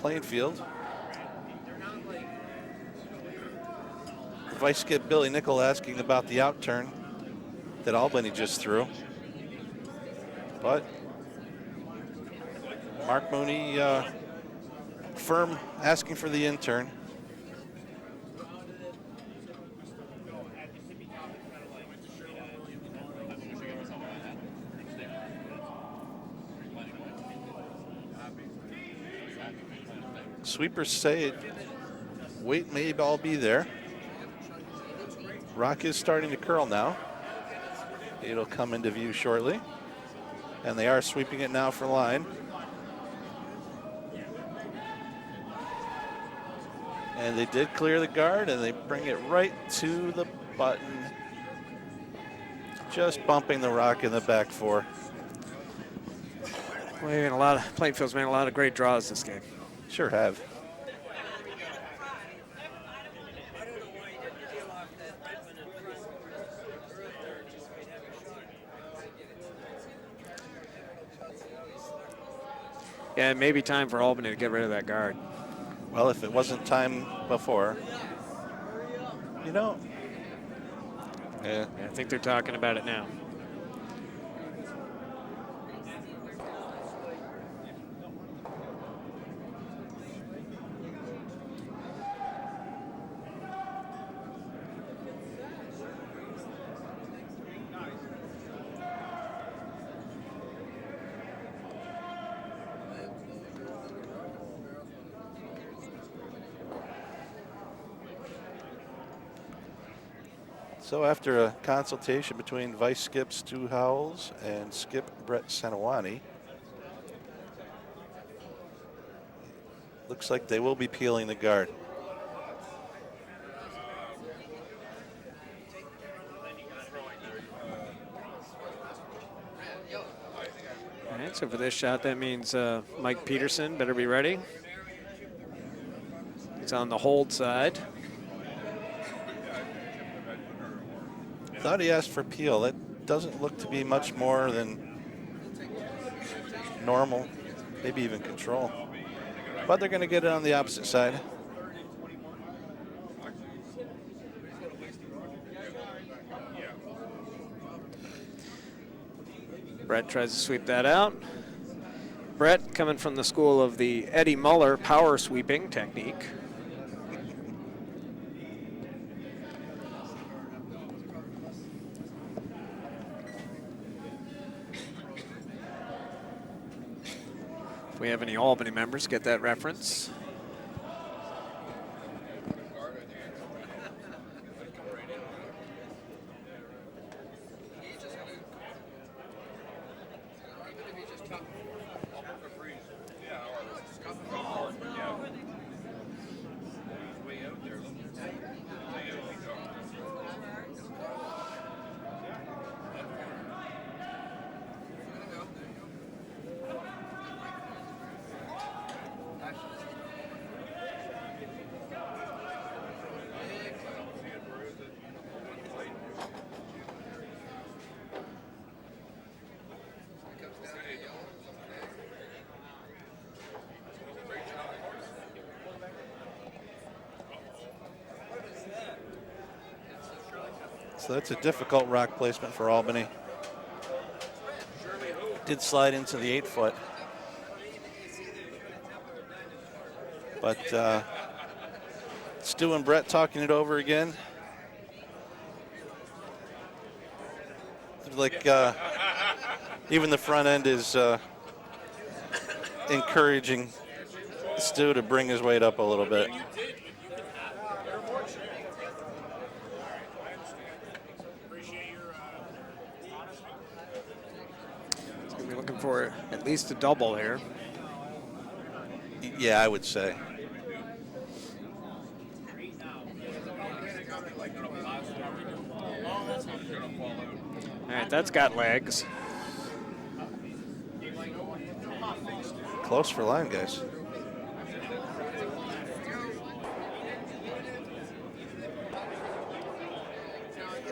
Plainfield. Vice skip Billy Nickel asking about the outturn that Albany just threw. But Mark Mooney firm asking for the intern. Sweepers say weight may all be there. Rock is starting to curl now. It'll come into view shortly. And they are sweeping it now for line. And they did clear the guard, and they bring it right to the button. Just bumping the rock in the back four. Well, Plainfield's made a lot of great draws this game. Sure have. Yeah, it may be time for Albany to get rid of that guard. Well, if it wasn't time before, you know. Yeah. I think they're talking about it now. So after a consultation between Vice Skip Stu Howells and Skip Brett Senawani, Looks like they will be peeling the guard. All right, so for this shot, that means Mike Peterson better be ready. He's on the hold side. Thought he asked for peel. That doesn't look to be much more than normal, maybe even control. But they're going to get it on the opposite side. Brett tries to sweep that out. Brett coming from the school of the Eddie Muller power sweeping technique. If we have any Albany members, get that reference. So that's a difficult rock placement for Albany. Did slide into the 8-foot. But Stu and Brett talking it over again. Like even the front end is encouraging Stu to bring his weight up a little bit. Looking for at least a double here. Yeah, I would say. All right, that's got legs. Close for line, guys.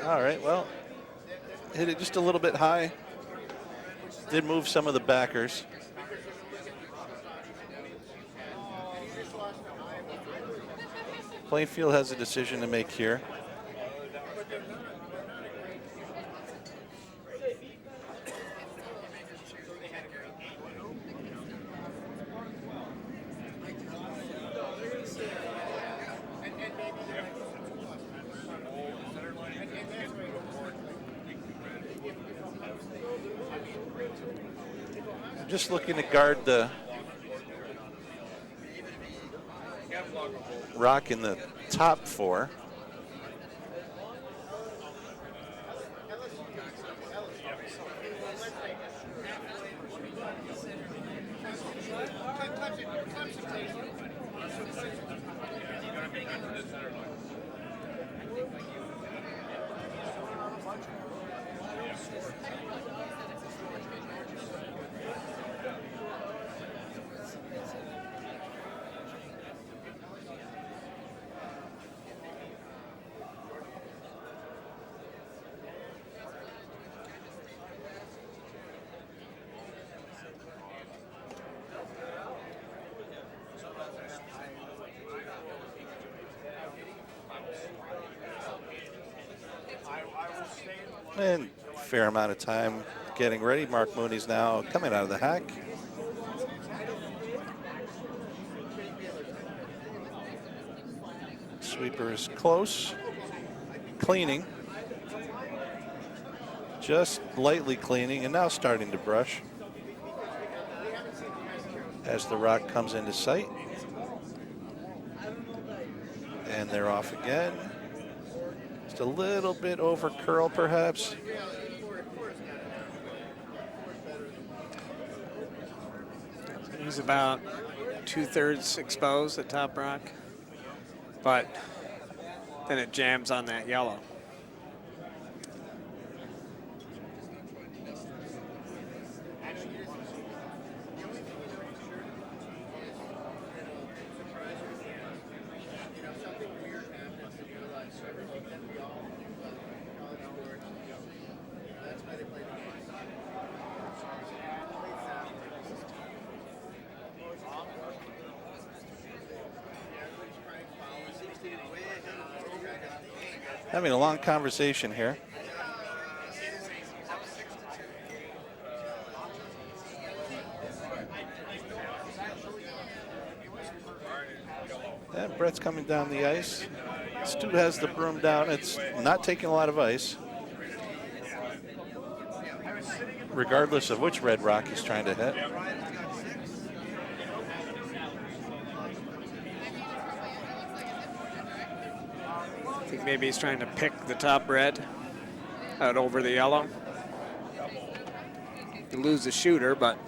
All right, well, hit it just a little bit high. Did move some of the backers. Plainfield has a decision to make here. Just looking to guard the rock in the top 4. And fair amount of time getting ready. Mark Mooney's now coming out of the hack. Sweeper is close. Cleaning. Just lightly cleaning and now starting to brush as the rock comes into sight. And they're off again. Just a little bit over curl, perhaps. He's about 2/3 exposed, the top rock, but then it jams on that yellow. Having a long conversation here. And Brett's coming down the ice. Stu has the broom down. It's not taking a lot of ice, regardless of which red rock he's trying to hit. I think maybe he's trying to pick the top red out over the yellow. You lose the shooter, but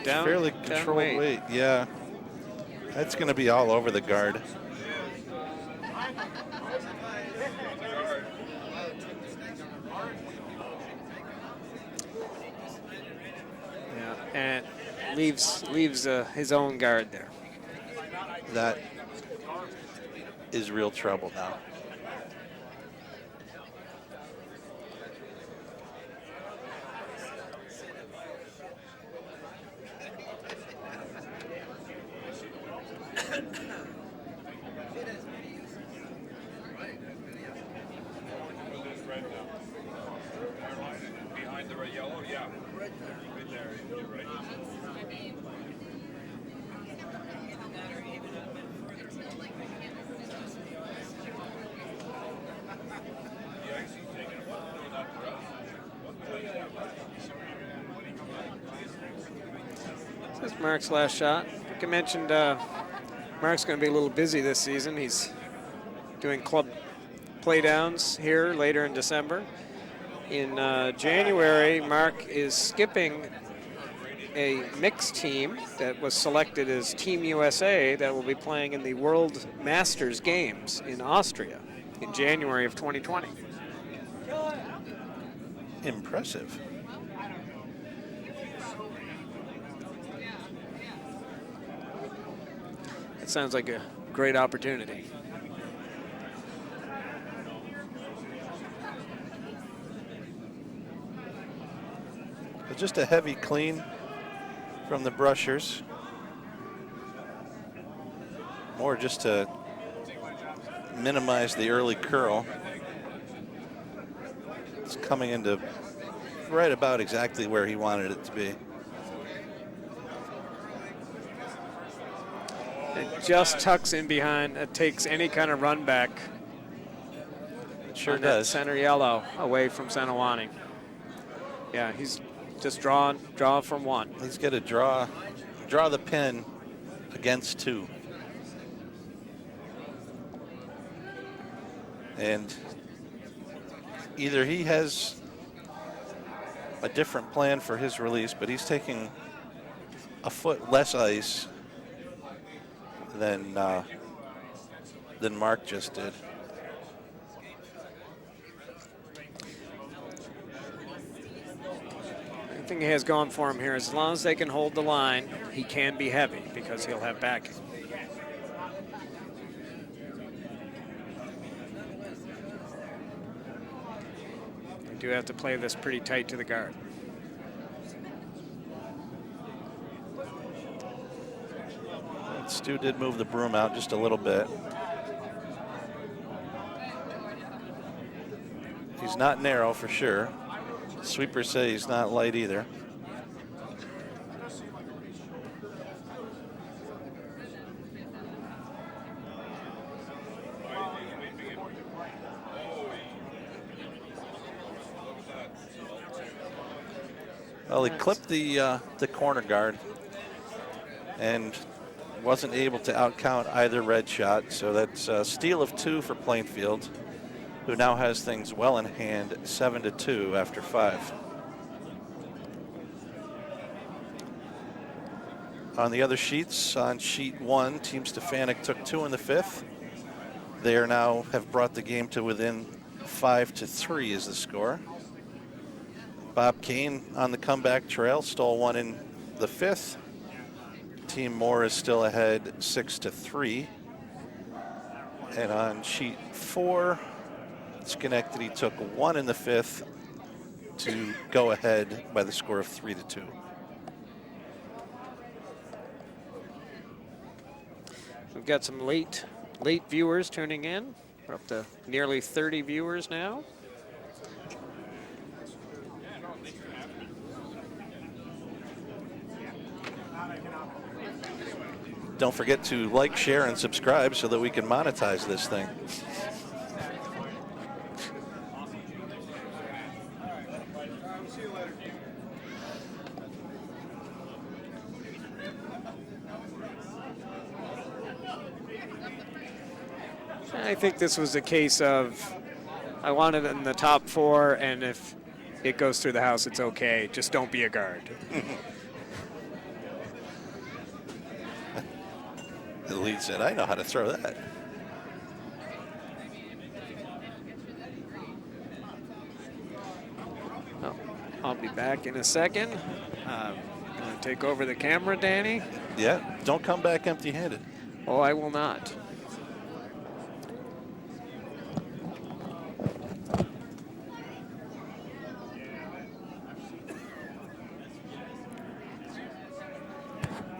down, Fairly down controlled weight. weight. Yeah. That's going to be all over the guard. Yeah, and leaves his own guard there. That is real trouble now. Behind the red yellow, yeah. Right there, you're right. This is Mark's last shot. Like I mentioned, Mark's going to be a little busy this season. He's doing club playdowns here later in December. In January, Mark is skipping a mixed team that was selected as Team USA that will be playing in the World Masters Games in Austria in January of 2020. Impressive. It sounds like a great opportunity. Just a heavy clean from the brushers. More just to minimize the early curl. It's coming into right about exactly where he wanted it to be. It just tucks in behind. It takes any kind of run back. It sure on that does. Center yellow away from Senawani. Yeah, he's just draw from one. He's got to draw the pin against two. And either he has a different plan for his release, but he's taking a foot less ice than Mark just did. The thing he has going for him here, as long as they can hold the line, he can be heavy because he'll have backing. They do have to play this pretty tight to the guard. Stu did move the broom out just a little bit. He's not narrow for sure. Sweepers say he's not light either. Well, he clipped the corner guard and wasn't able to outcount either red shot. So that's a steal of 2 for Plainfield, who now has things well in hand, 7-2 after 5. On the other sheets, on sheet 1, Team Stefanik took 2 in the 5th. They are now have brought the game to within 5-3 is the score. Bob Kane on the comeback trail, stole 1 in the 5th. Team Moore is still ahead 6-3. And on sheet 4, Schenectady took 1 in the 5th to go ahead by the score of 3-2. We've got some late viewers tuning in. We're up to nearly 30 viewers now. Don't forget to like, share, and subscribe so that we can monetize this thing. I think this was a case of I wanted it in the top 4, and if it goes through the house, it's okay. Just don't be a guard. The lead said, I know how to throw that. Oh, I'll be back in a second. I'm going to take over the camera, Danny. Yeah, don't come back empty-handed. Oh, I will not.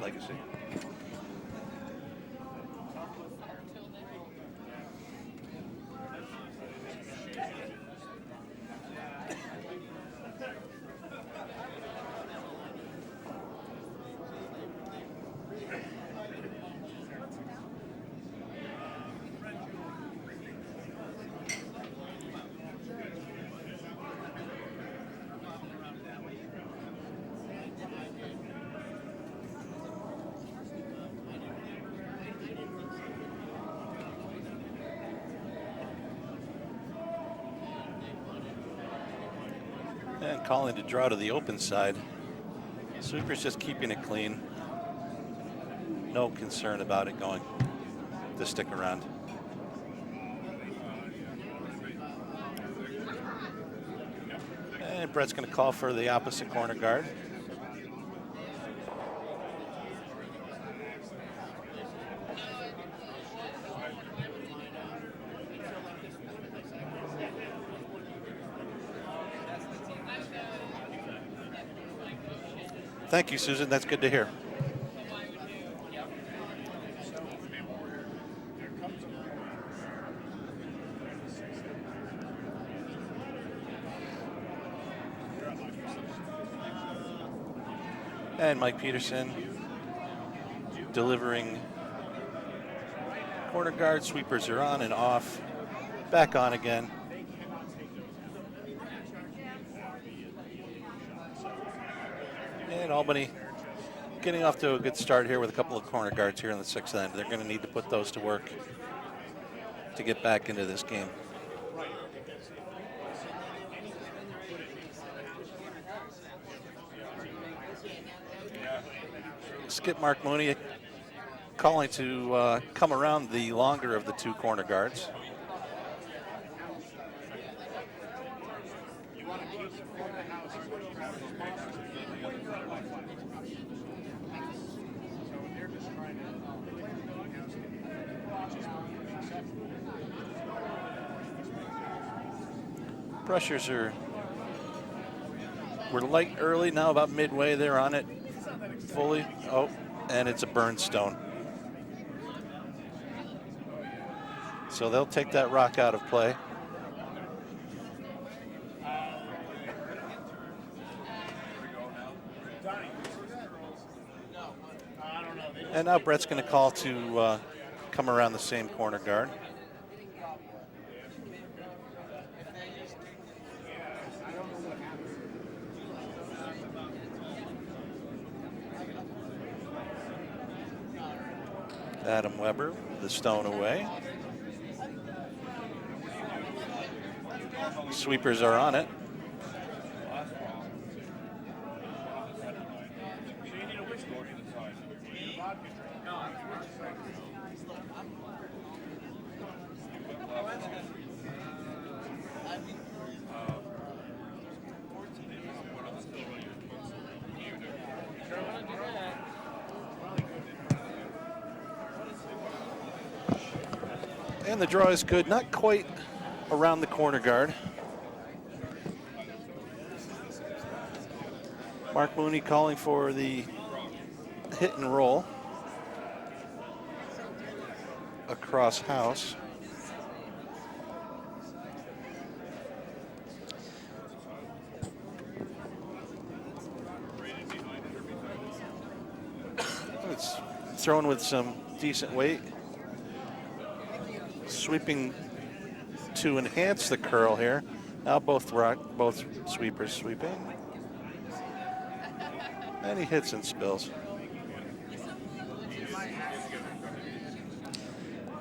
Legacy. And calling to draw to the open side. Sweeper's just keeping it clean. No concern about it going to stick around. And Brett's going to call for the opposite corner guard. Thank you, Susan. That's good to hear. And Mike Peterson delivering corner guard. Sweepers are on and off. Back on again. And Albany getting off to a good start here with a couple of corner guards here in the 6th end. They're going to need to put those to work to get back into this game. Skip Mark Mooney calling to come around the longer of the 2 corner guards. Pressures were light early, now about midway they're on it fully. Oh, and it's a burnstone. So they'll take that rock out of play. And now Brett's going to call to come around the same corner guard. Adam Weber, the stone away. Sweepers are on it. And the draw is good, not quite around the corner guard. Mark Mooney calling for the hit and roll across house. It's thrown with some decent weight. Sweeping to enhance the curl here. Now both sweepers sweeping. And he hits and spills.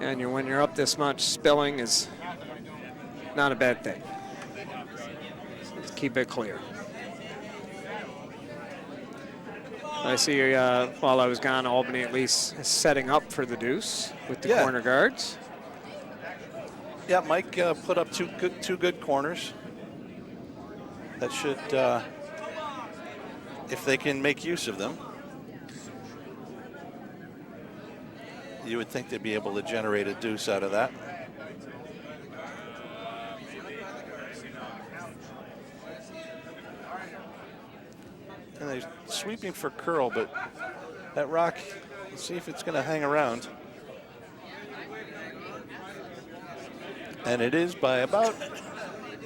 And when you're up this much, spilling is not a bad thing. Let's keep it clear. I see while I was gone, Albany at least is setting up for the deuce with the corner guards. Yeah, Mike put up two good corners. That should, if they can make use of them, you would think they'd be able to generate a deuce out of that. And they're sweeping for curl, but that rock, let's see if it's going to hang around. And it is by about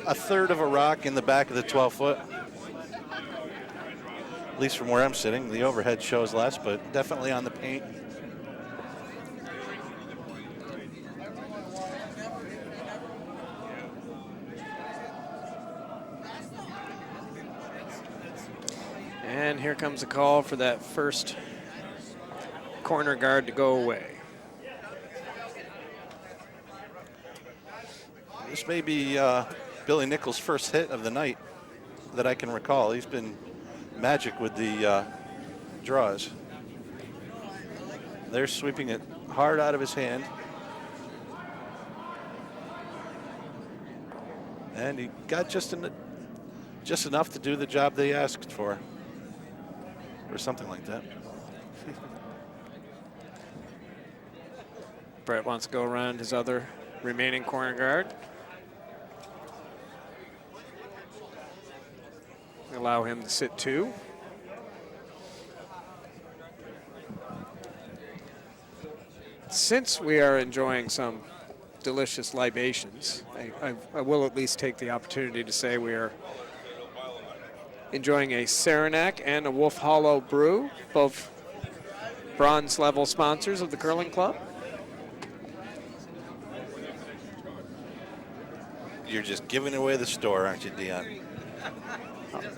a third of a rock in the back of the 12-foot. At least from where I'm sitting. The overhead shows less, but definitely on the paint. And here comes a call for that first corner guard to go away. This may be Billy Nichols' first hit of the night that I can recall. He's been magic with the draws. They're sweeping it hard out of his hand. And he got just enough to do the job they asked for. Or something like that. Brett wants to go around his other remaining corner guard. Allow him to sit two. Since we are enjoying some delicious libations, I will at least take the opportunity to say we are enjoying a Saranac and a Wolf Hollow brew, both bronze level sponsors of the curling club. You're just giving away the store, aren't you, Dion?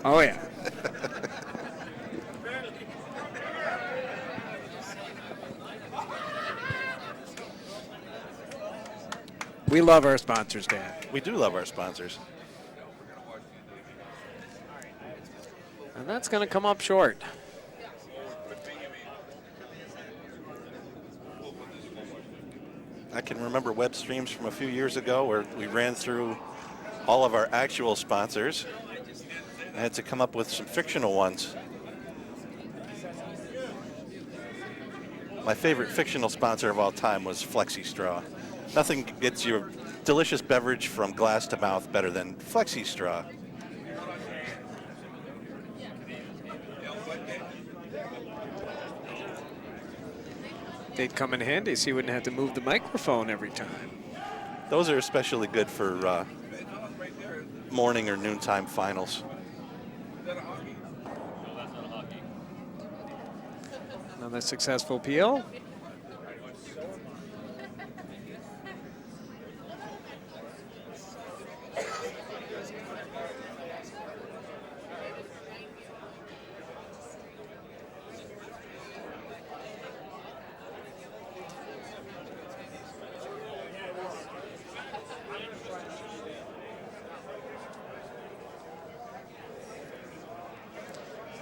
Oh, yeah. We love our sponsors, Dan. We do love our sponsors. And that's going to come up short. I can remember web streams from a few years ago where we ran through all of our actual sponsors. I had to come up with some fictional ones. My favorite fictional sponsor of all time was Flexi Straw. Nothing gets your delicious beverage from glass to mouth better than Flexi Straw. They'd come in handy so you wouldn't have to move the microphone every time. Those are especially good for morning or noontime finals. Another successful peel.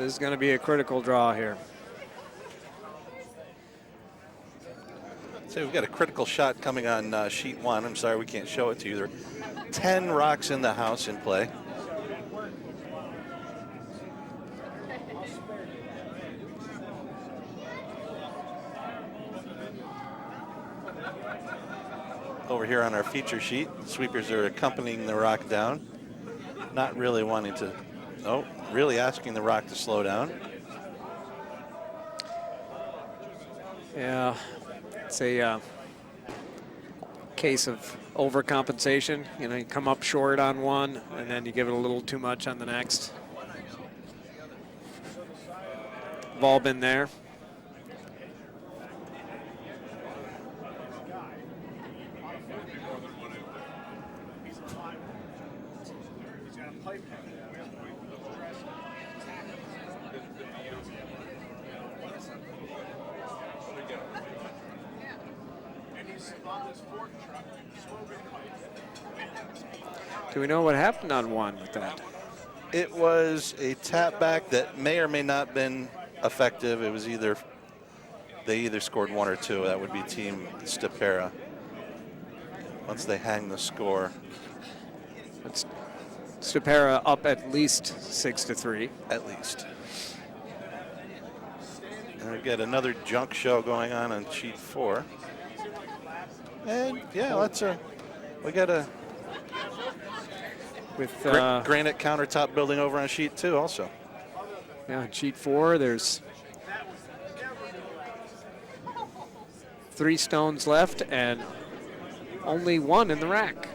This is going to be a critical draw here. So we've got a critical shot coming on sheet 1. I'm sorry we can't show it to you. There are 10 rocks in the house in play. Over here on our feature sheet, sweepers are accompanying the rock down. Not really wanting to, no, really asking the rock to slow down. Yeah, it's a case of overcompensation. You know, you come up short on one, and then you give it a little too much on the next. Ball been there. Do we know what happened on one with that? It was a tap back that may or may not have been effective. It was either, they either scored 1 or 2. That would be Team Stapera. Once they hang the score. It's Stapera up at least 6-3. At least. And we've got another junk show going on sheet 4. And yeah, we got a with granite countertop building over on sheet 2 also. Yeah, on sheet 4 there's 3 stones left and only 1 in the rack.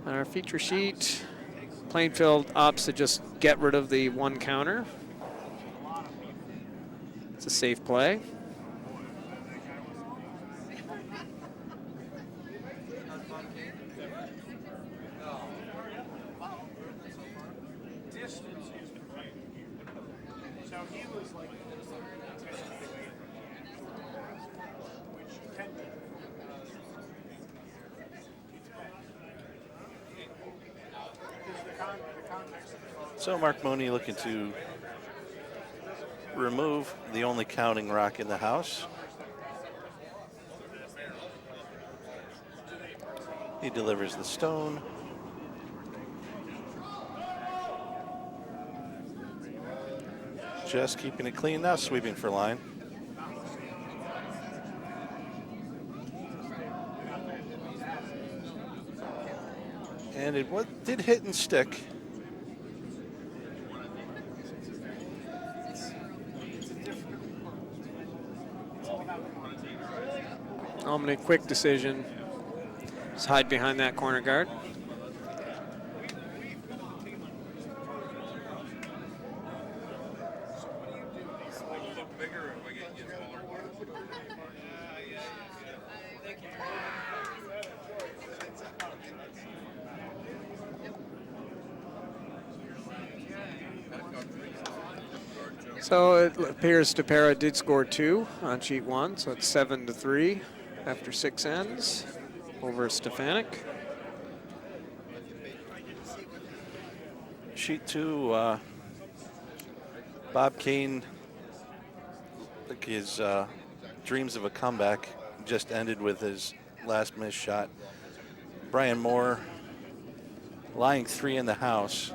On our feature sheet, Plainfield opts to just get rid of the 1 counter. It's a safe play. So Mark Mooney looking to remove the only counting rock in the house. He delivers the stone. Just keeping it clean now, sweeping for line. And it did hit and stick. Omni, quick decision. Just hide behind that corner guard. So it appears Stapera did score 2 on sheet 1, so it's 7-3 after 6 ends over Stefanik. Sheet 2, Bob Kane, like his dreams of a comeback just ended with his last missed shot. Brian Moore lying 3 in the house,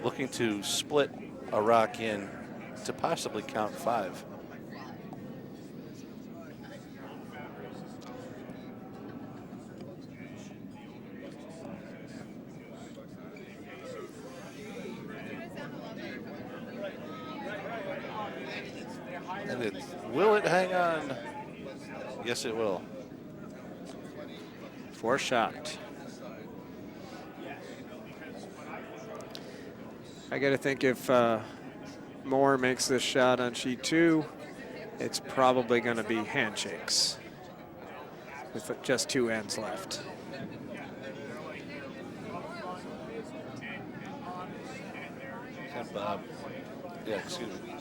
looking to split a rock in to possibly count 5. And will it hang on? Yes, it will. 4 shot. I got to think if Moore makes this shot on sheet 2, it's probably going to be handshakes with just 2 ends left. Yeah, excuse me.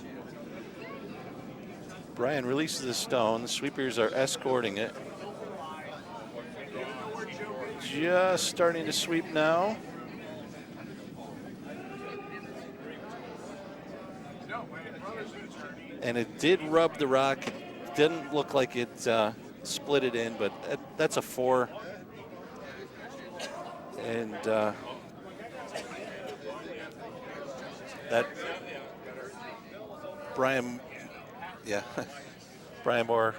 Brian releases the stone. The sweepers are escorting it. just starting to sweep now. And it did rub the rock. Didn't look like it split it in, but that's a 4. And that Brian Moore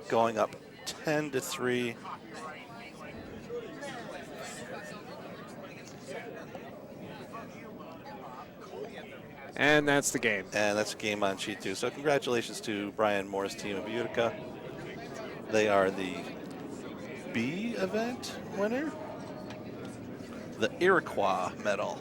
going up 10-3. And that's the game. And that's a game on sheet 2. So congratulations to Brian Moore's team of Utica. They are the B event winner. The Iroquois medal.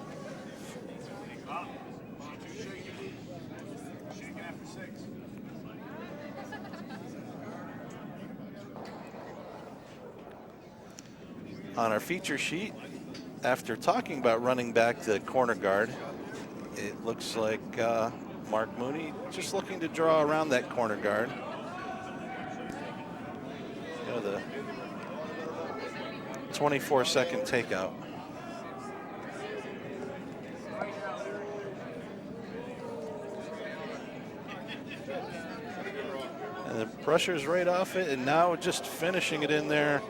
On our feature sheet, after talking about running back to corner guard, it looks like Mark Mooney just looking to draw around that corner guard. You know, the 24-second takeout. And the pressure's right off it, and now just finishing it in there.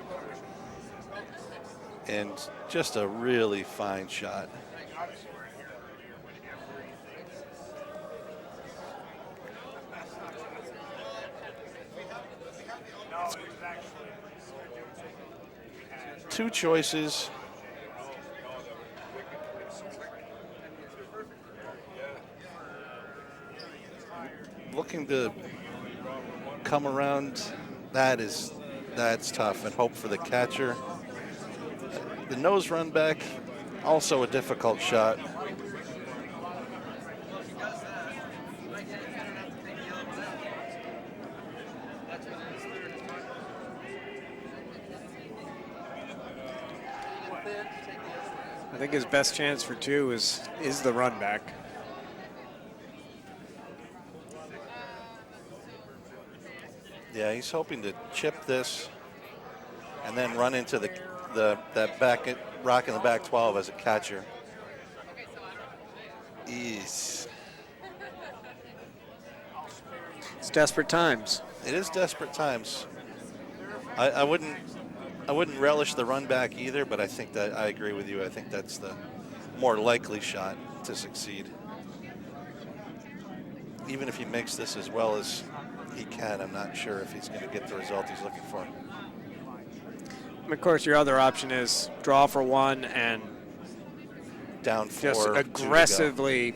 And just a really fine shot. Two choices. Looking to come around, that's tough, and hope for the catcher. The nose run back, also a difficult shot. I think his best chance for 2 is the run back. Yeah, he's hoping to chip this and then run into that back rock in the back 12 as a catcher. It's desperate times. It is desperate times. I wouldn't relish the run back either, but I think that I agree with you. I think that's the more likely shot to succeed. Even if he makes this as well as he can, I'm not sure if he's going to get the result he's looking for. And of course, your other option is draw for 1 and down 4. Just aggressively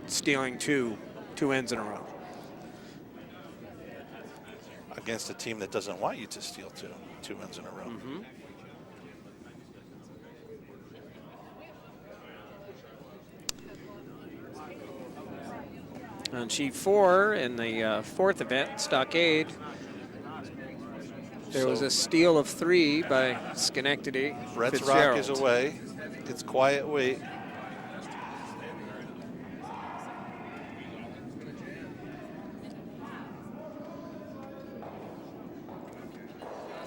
stealing two ends in a row. Against a team that doesn't want you to steal two ends in a row. Mm-hmm. On sheet 4 in the 4th event, Stockade, there was a steal of 3 by Schenectady. Brett's rock is away. It's quiet wait.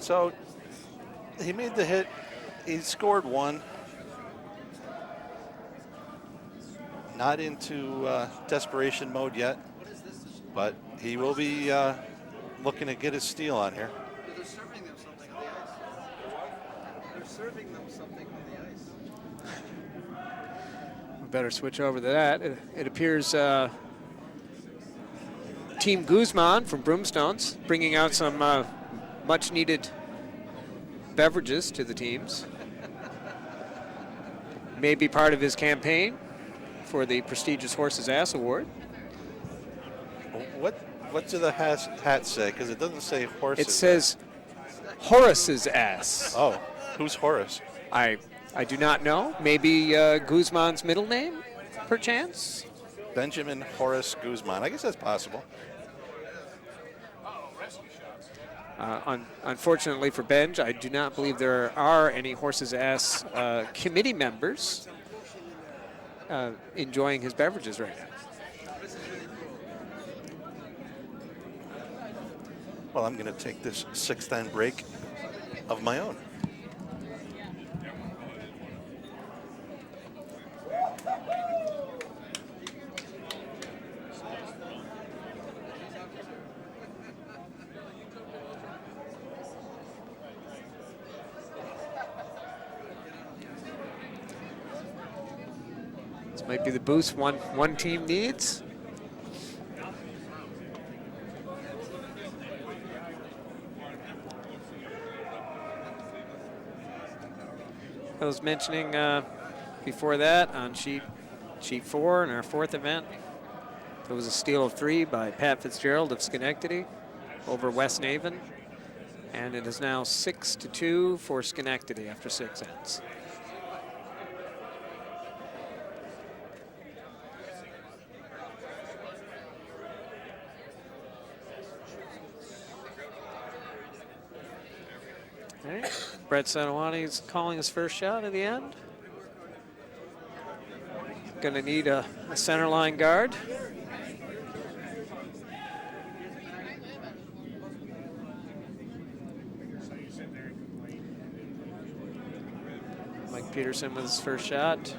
So he made the hit. He scored 1. Not into desperation mode yet, but he will be looking to get his steal on here. They're serving them something on the ice. They're serving them something on the ice. We better switch over to that. It appears Team Guzman from Broomstones bringing out some much-needed beverages to the teams. Maybe part of his campaign for the prestigious Horse's Ass Award. What do the hats say? Because it doesn't say horses. It says Horace's Ass. Oh, who's Horace? I do not know. Maybe Guzman's middle name, perchance? Benjamin Horace Guzman. I guess that's possible. Unfortunately for Benj, I do not believe there are any Horse's Ass committee members enjoying his beverages right now. Well, I'm going to take this 6th end break of my own. Might be the boost one team needs. I was mentioning before that on sheet 4 in our 4th event, there was a steal of 3 by Pat Fitzgerald of Schenectady over West Naven. And it is now 6-2 for Schenectady after 6 ends. All right. Brett Sanawani's calling his first shot at the end. Gonna need a center line guard. Mike Peterson with his first shot.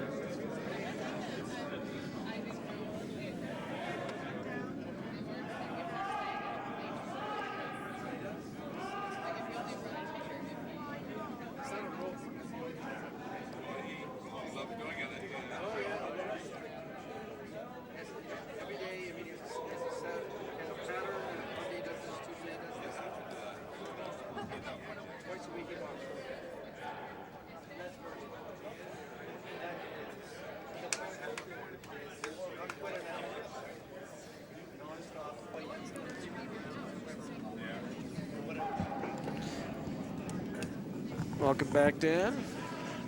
Welcome back, Dan.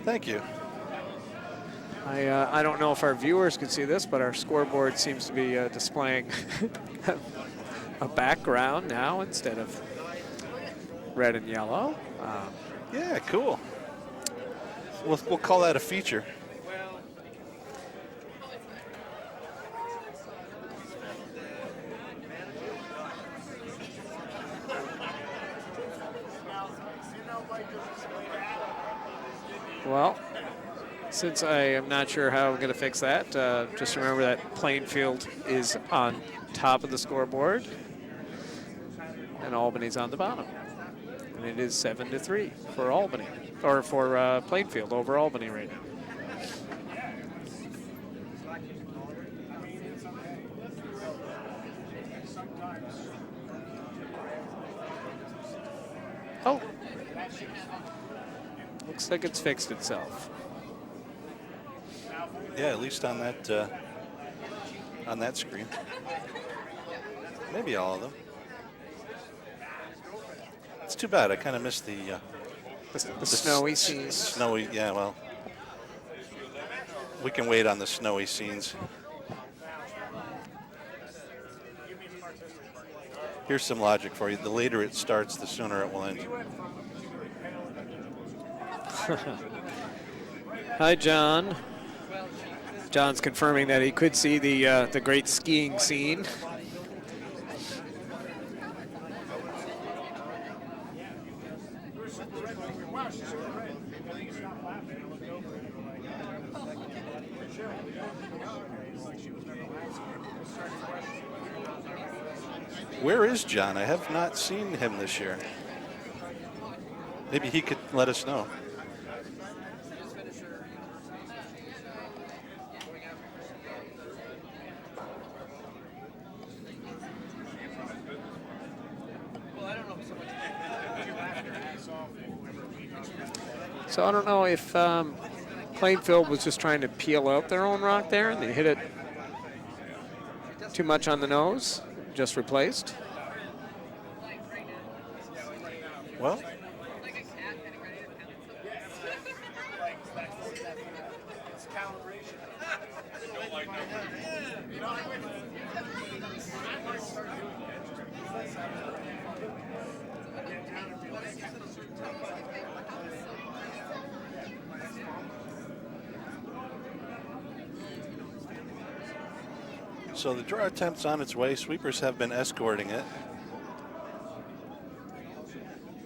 Thank you. I don't know if our viewers can see this, but our scoreboard seems to be displaying a background now instead of red and yellow. Yeah, cool. We'll call that a feature. Well, since I am not sure how I'm going to fix that, just remember that playing field is on top of the scoreboard and Albany's on the bottom. And it is 7-3 for Albany, or for Plainfield over Albany right now. Oh. Looks like it's fixed itself. Yeah, at least on that screen. Maybe all of them. It's too bad. I kind of missed the snowy scenes. Snowy, yeah. Well, we can wait on the snowy scenes. Here's some logic for you. The later it starts, the sooner it will end. Hi, John. John's confirming that he could see the great skiing scene. Where is John? I have not seen him this year. Maybe he could let us know. So I don't know if Plainfield was just trying to peel out their own rock there and they hit it too much on the nose, just replaced. Well, so the draw attempt's on its way. Sweepers have been escorting it.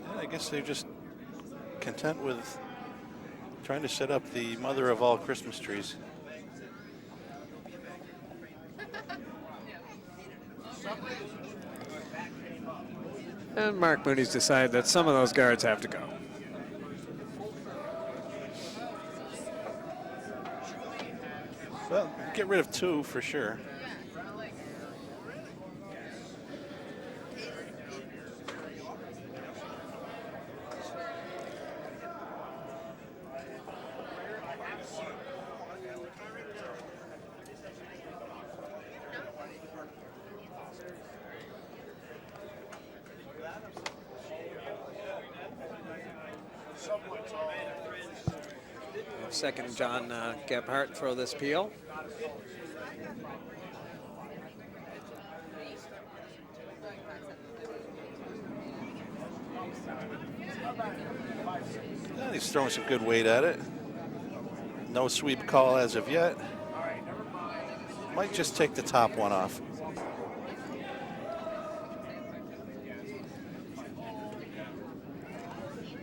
And I guess they're just content with trying to set up the mother of all Christmas trees. And Mark Mooney's decided that some of those guards have to go. Well, get rid of 2 for sure. Second John Gebhardt throw this peel. Yeah, he's throwing some good weight at it. No sweep call as of yet. Might just take the top one off.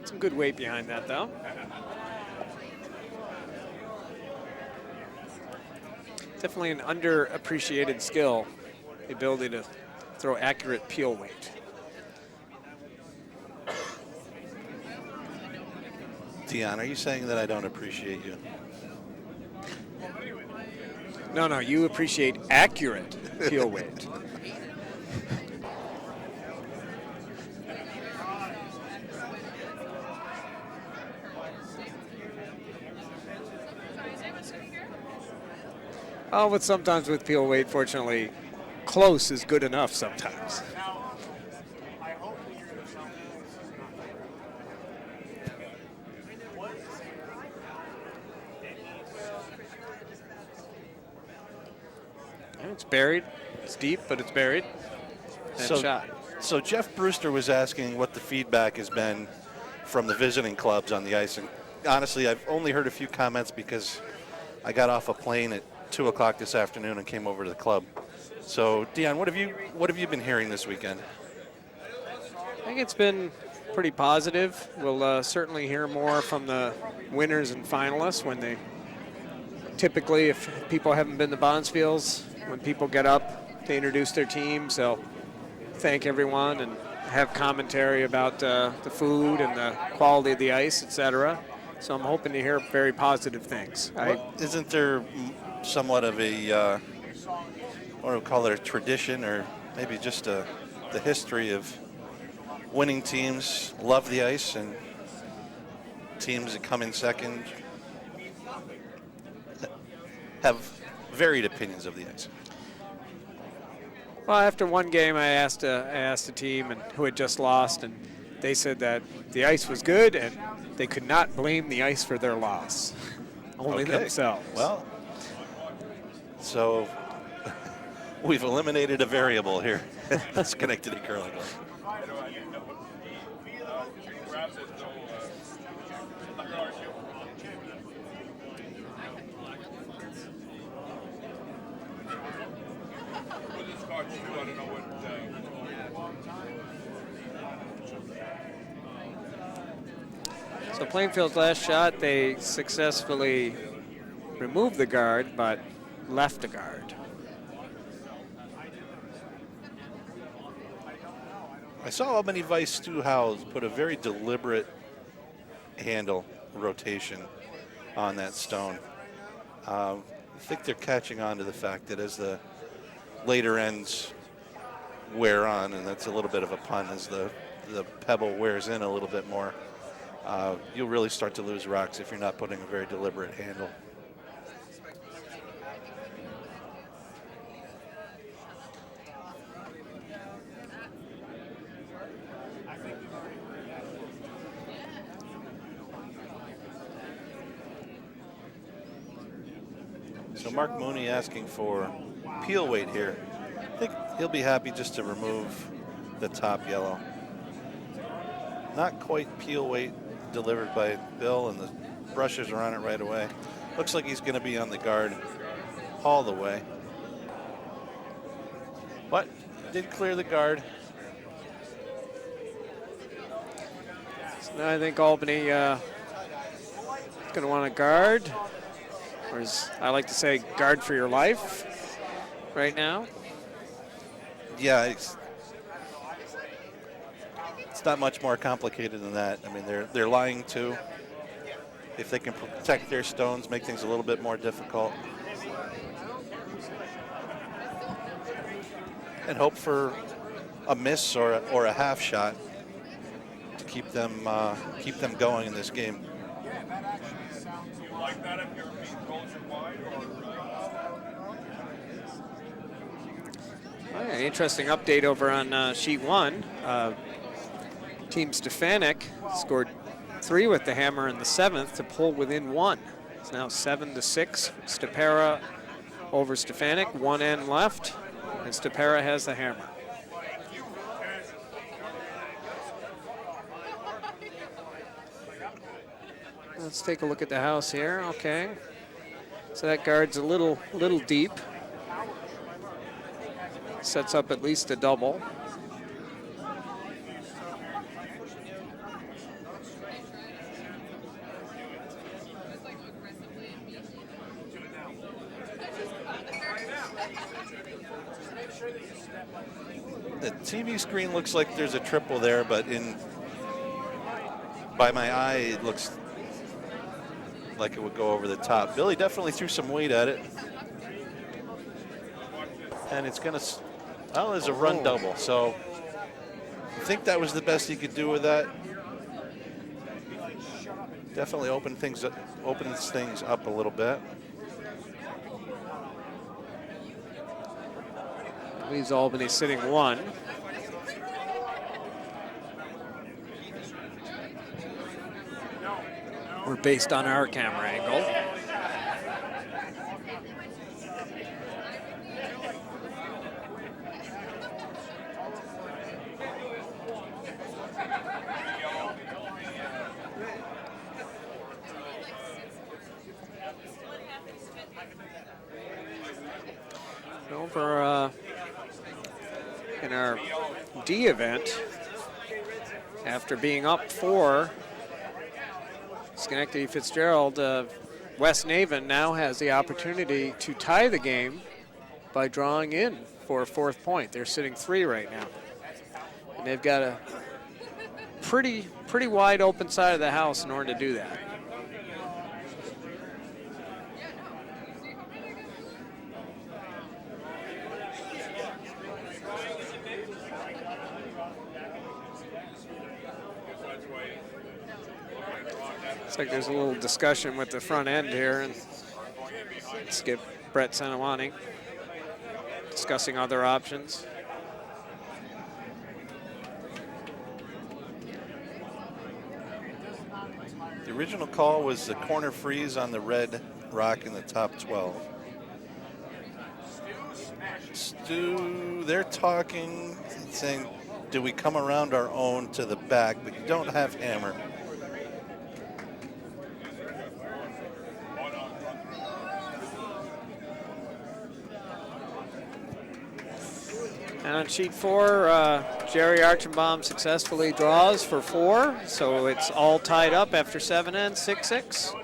Some good weight behind that, though. Definitely an underappreciated skill, the ability to throw accurate peel weight. Dion, are you saying that I don't appreciate you? No, you appreciate accurate peel weight. Oh, but sometimes with peel weight, fortunately, close is good enough sometimes. It's buried. It's deep, but it's buried. And shot. So Jeff Brewster was asking what the feedback has been from the visiting clubs on the ice. And honestly, I've only heard a few comments because I got off a plane at 2 o'clock this afternoon and came over to the club. So, Dion, what have you been hearing this weekend? I think it's been pretty positive. We'll certainly hear more from the winners and finalists when they typically, if people haven't been to Bonspiels, when people get up to introduce their teams, they'll thank everyone and have commentary about the food and the quality of the ice, etc. So I'm hoping to hear very positive things. Isn't there somewhat of a, what do we call it, a tradition, or maybe just the history of winning teams love the ice and teams that come in second have varied opinions of the ice? Well, after one game, I asked a team who had just lost, and they said that the ice was good and they could not blame the ice for their loss, only themselves. Well, so we've eliminated a variable here at Schenectady Curling Club. So Plainfield's last shot, they successfully removed the guard, but left the guard. I saw Albany Vice Stu Howells put a very deliberate handle rotation on that stone. I think they're catching on to the fact that as the later ends wear on, and that's a little bit of a pun, as the pebble wears in a little bit more, you'll really start to lose rocks if you're not putting a very deliberate handle. So Mark Mooney asking for peel weight here. I think he'll be happy just to remove the top yellow. Not quite peel weight delivered by Bill, and the brushes are on it right away. Looks like he's going to be on the guard all the way. But did clear the guard. So now I think Albany is going to want to guard, or as I like to say, guard for your life right now. Yeah, it's not much more complicated than that. I mean, they're lying too. If they can protect their stones, make things a little bit more difficult. and hope for a miss or a half shot to keep them going in this game. Do you like that if your feet rolls are wide or? Interesting update over on sheet 1. Team Stefanik scored 3 with the hammer in the 7th to pull within 1. It's now 7-6. Stepera over Stefanik, 1 end left, and Stepera has the hammer. Let's take a look at the house here. Okay, so that guard's a little deep. Sets up at least a double. The TV screen looks like there's a triple there, but by my eye, it looks like it would go over the top. Billy definitely threw some weight at it. And it's going to, well, there's a run double. So I think that was the best he could do with that. Definitely opens things up a little bit. Leaves Albany sitting 1. We're based on our camera angle. Over in our D event, after being up 4, Schenectady Fitzgerald, West Naven now has the opportunity to tie the game by drawing in for a 4th point. They're sitting 3 right now. And they've got a pretty wide open side of the house in order to do that. Looks like there's a little discussion with the front end here, and let's get Brett Sanawani discussing other options. The original call was the corner freeze on the red rock in the top 12. Stu, they're talking, saying, do we come around our own to the back, but you don't have hammer. And on sheet 4, Jerry Archenbaum successfully draws for 4, so it's all tied up after 7 ends, 6-6.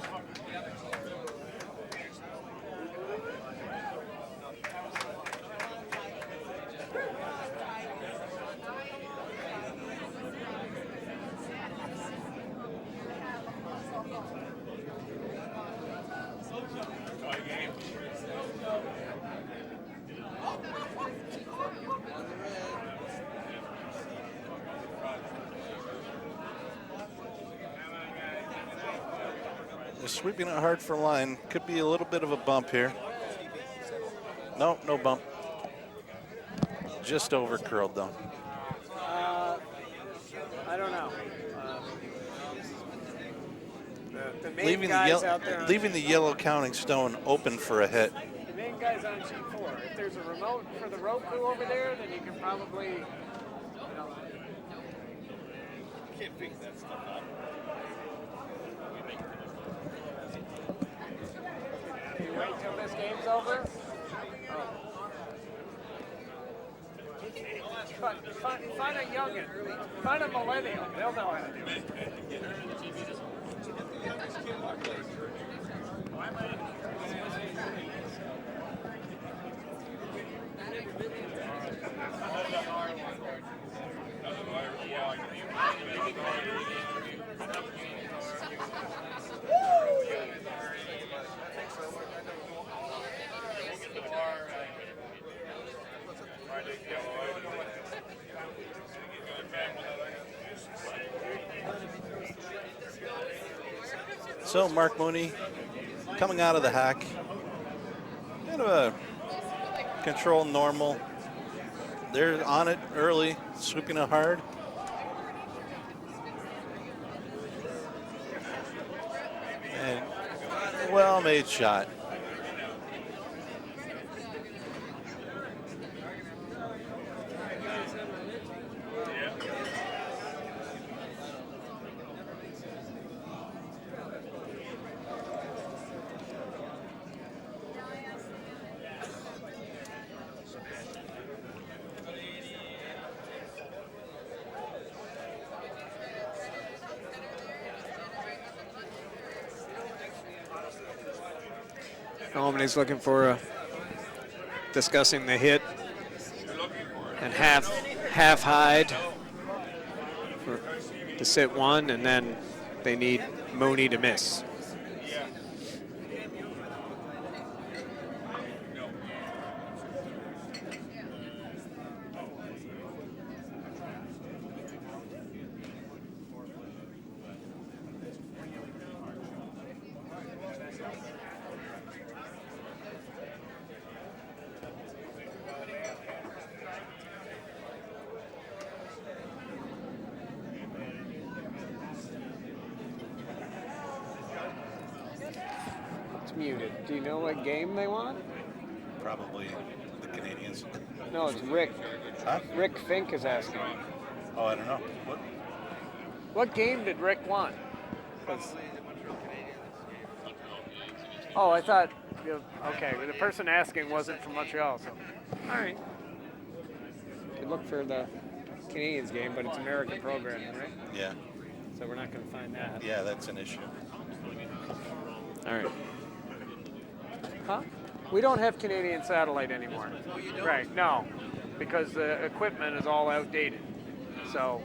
Sweeping it hard for line. Could be a little bit of a bump here. No, no bump. Just over curled though. I don't know. The main Leaving guys out there. leaving the yellow counting stone open for a hit. The main guys on sheet 4. If there's a remote for the Roku over there, then you can probably, Can't fix that stuff up. you wait till this game's over. Find a youngin'. Find a millennial. They'll know how to do it. Friday, So Mark Mooney coming out of the hack. Kind of a control normal. They're on it early, swooping it hard. And well-made shot. Albany's looking for discussing the hit and half hide to sit one, and then they need Mooney to miss. Muted. Do you know what game they want? Probably the Canadians. No, it's Rick. Huh? Rick Fink is asking. Oh, I don't know. What game did Rick want? Oh, I thought. Okay, the person asking wasn't from Montreal, so. All right. You look for the Canadians game, but it's American programming, right? Yeah. So we're not going to find that. Yeah, that's an issue. All right. Huh? We don't have Canadian satellite anymore. Oh, you don't? Right, no, because the equipment is all outdated. So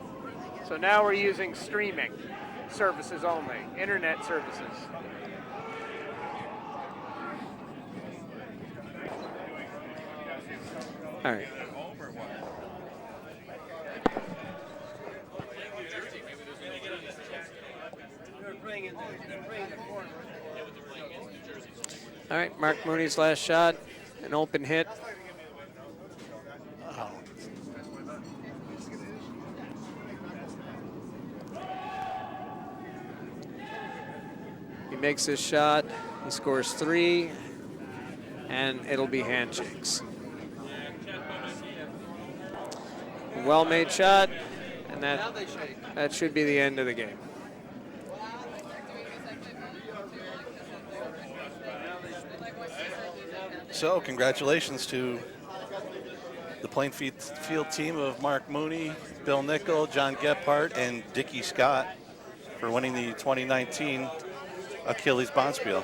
now we're using streaming services only, internet services. All right. All right, Mark Mooney's last shot, an open hit. Oh. He makes his shot, he scores 3, and it'll be handshakes. Well-made shot, and that should be the end of the game. So congratulations to the Plainfield team of Mark Mooney, Bill Nickel, John Gephardt, and Dickie Scott for winning the 2019 Achilles Bonspiel.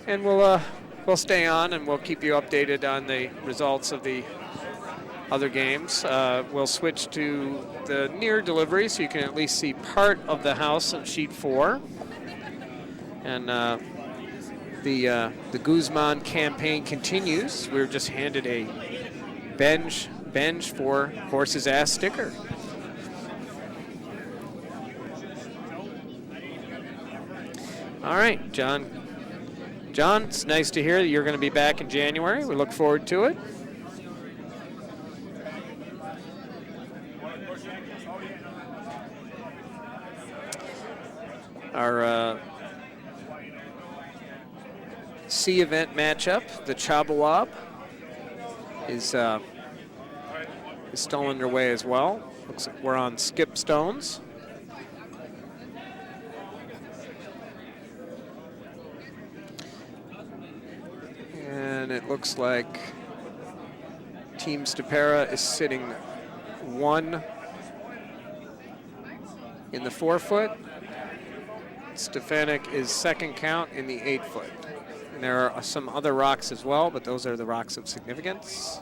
And we'll stay on and we'll keep you updated on the results of the other games. We'll switch to the near delivery so you can at least see part of the house on sheet 4. And the Guzman campaign continues. We were just handed a Benj for horse's ass sticker. All right, John, it's nice to hear that you're going to be back in January. We look forward to it. Our C event matchup, the Chabawab, is still underway as well. Looks like we're on skip stones. And it looks like Team Stupera is sitting 1 in the 4-foot. Stefanik is second count in the 8-foot. And there are some other rocks as well, but those are the rocks of significance.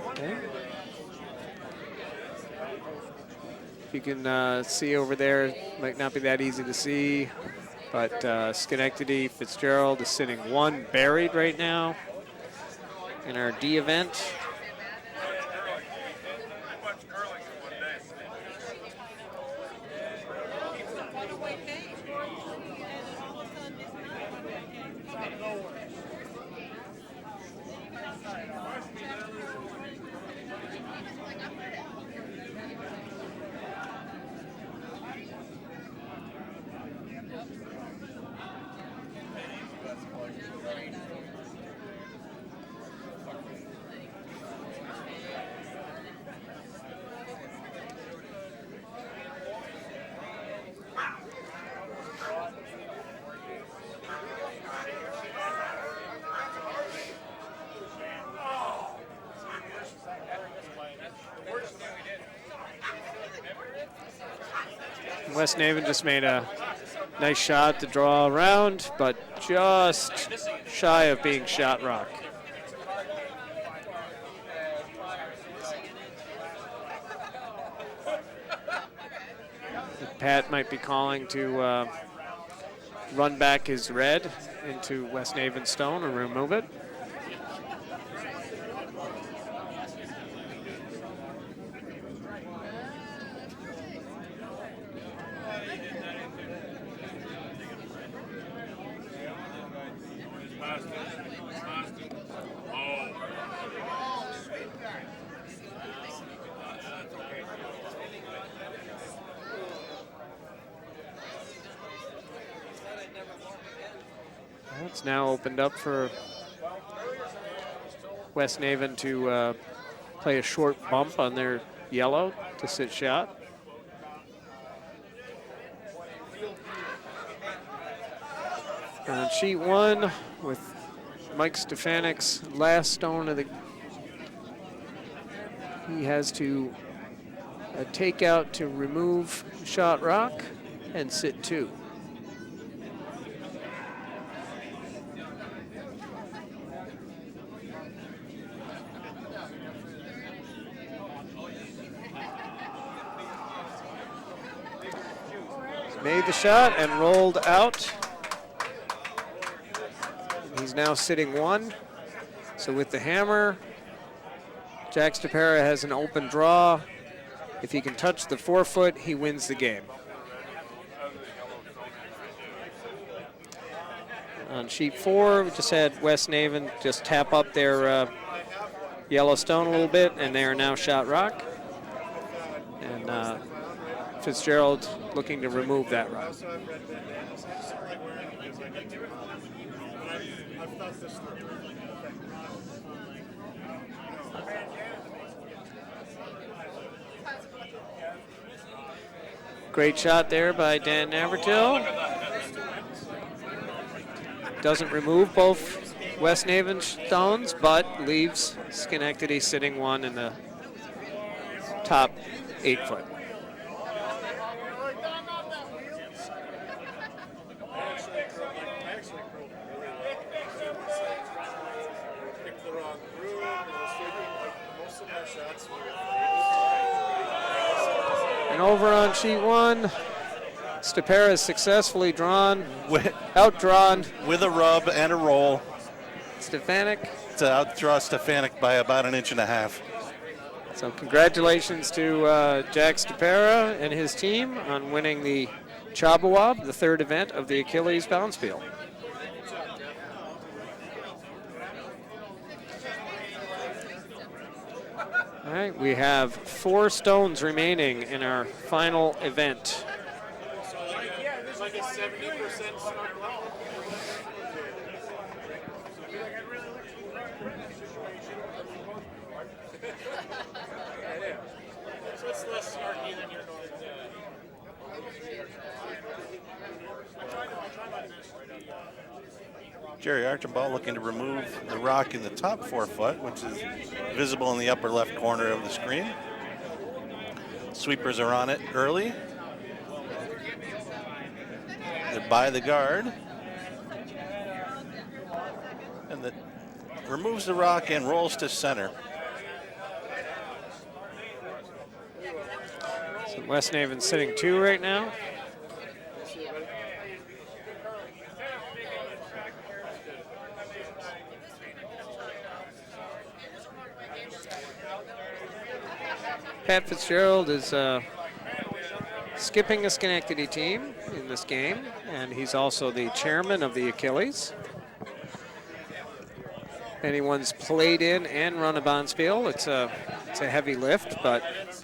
Okay. If you can see over there, might not be that easy to see, but Schenectady Fitzgerald is sitting 1 buried right now in our D event. West Naven just made a nice shot to draw around, but just shy of being shot rock. Pat might be calling to run back his red into West Naven stone or remove it. It's now opened up for West Naven to play a short bump on their yellow to sit shot. On sheet 1 with Mike Stefanik's last stone of the, he has to take out to remove shot rock and sit 2. Made the shot and rolled out. He's now sitting 1. So with the hammer, Jack Stepera has an open draw. If he can touch the 4-foot, he wins the game. On sheet 4, we just had West Naven just tap up their yellow stone a little bit, and they are now shot rock. And Fitzgerald looking to remove that rock. Great shot there by Dan Navratil. Doesn't remove both West Naven stones, but leaves Schenectady sitting 1 in the top 8-foot. And over on sheet 1, Stepera is successfully drawn, outdrawn. With a rub and a roll. Stefanik. To outdraw Stefanik by about 1.5 inches. So congratulations to Jack Stepera and his team on winning the Chabawab, the 3rd event of the Achilles Bounce Wheel. All right, we have 4 stones remaining in our final event. There's like a 70% start level. So it's less snarky than your normal. Jerry Archambault looking to remove the rock in the top 4-foot, which is visible in the upper left corner of the screen. Sweepers are on it early. They're by the guard. And that removes the rock and rolls to center. So West Naven sitting 2 right now. Pat Fitzgerald is skipping a Schenectady team in this game, and he's also the chairman of the Achilles. Anyone's played in and run a bonspiel, it's a heavy lift, but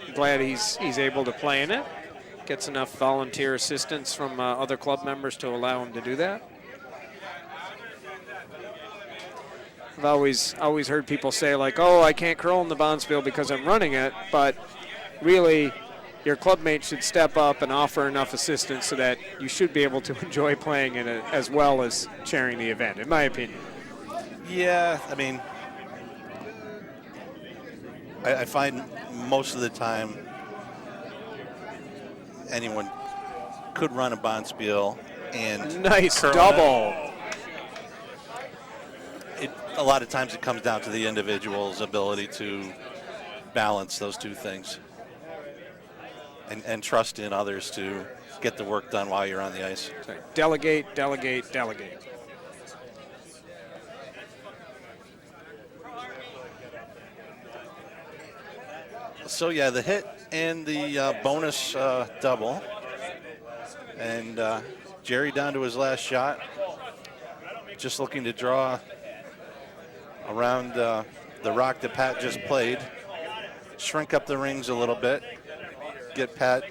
I'm glad he's able to play in it. Gets enough volunteer assistance from other club members to allow him to do that. I've always heard people say, like, oh, I can't curl in the bonspiel because I'm running it, but really your clubmate should step up and offer enough assistance so that you should be able to enjoy playing in it as well as chairing the event, in my opinion. Yeah, I mean, I find most of the time anyone could run a bonspiel and nice curl double. A lot of times it comes down to the individual's ability to balance those two things and trust in others to get the work done while you're on the ice. Sorry. Delegate, delegate, delegate. So yeah, the hit and the bonus double. And Jerry down to his last shot. Just looking to draw around the rock that Pat just played. Shrink up the rings a little bit. Get Pat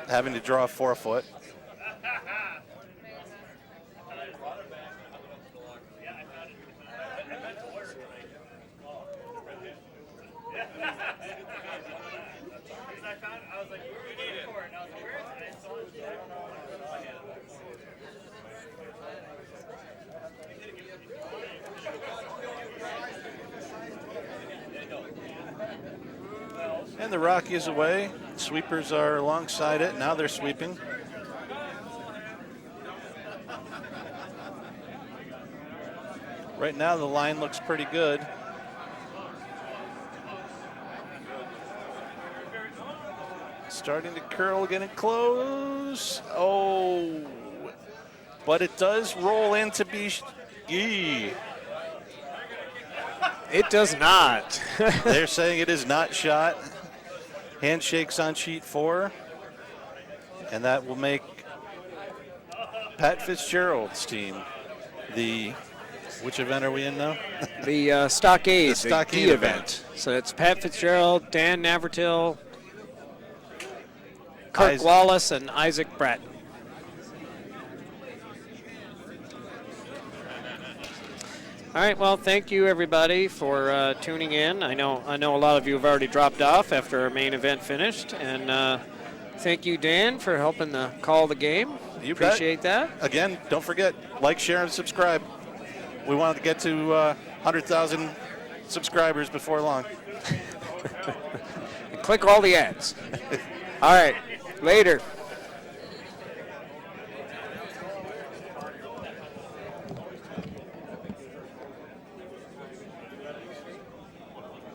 having to draw a 4-foot. And the rock is away. Sweepers are alongside it. Now they're sweeping. Right now the line looks pretty good. Starting to curl, getting close. Oh, but it does roll into It does not. They're saying it is not shot. Handshakes on sheet 4. And that will make Pat Fitzgerald's team which event are we in now? The Stockade, the Stockade D event. So it's Pat Fitzgerald, Dan Navratil, Kirk Wallace, and Isaac Bratton. All right, well, thank you, everybody, for tuning in. I know a lot of you have already dropped off after our main event finished. And thank you, Dan, for helping call the game. You appreciate that. Again, don't forget, like, share, and subscribe. We want to get to 100,000 subscribers before long. And click all the ads. All right, later.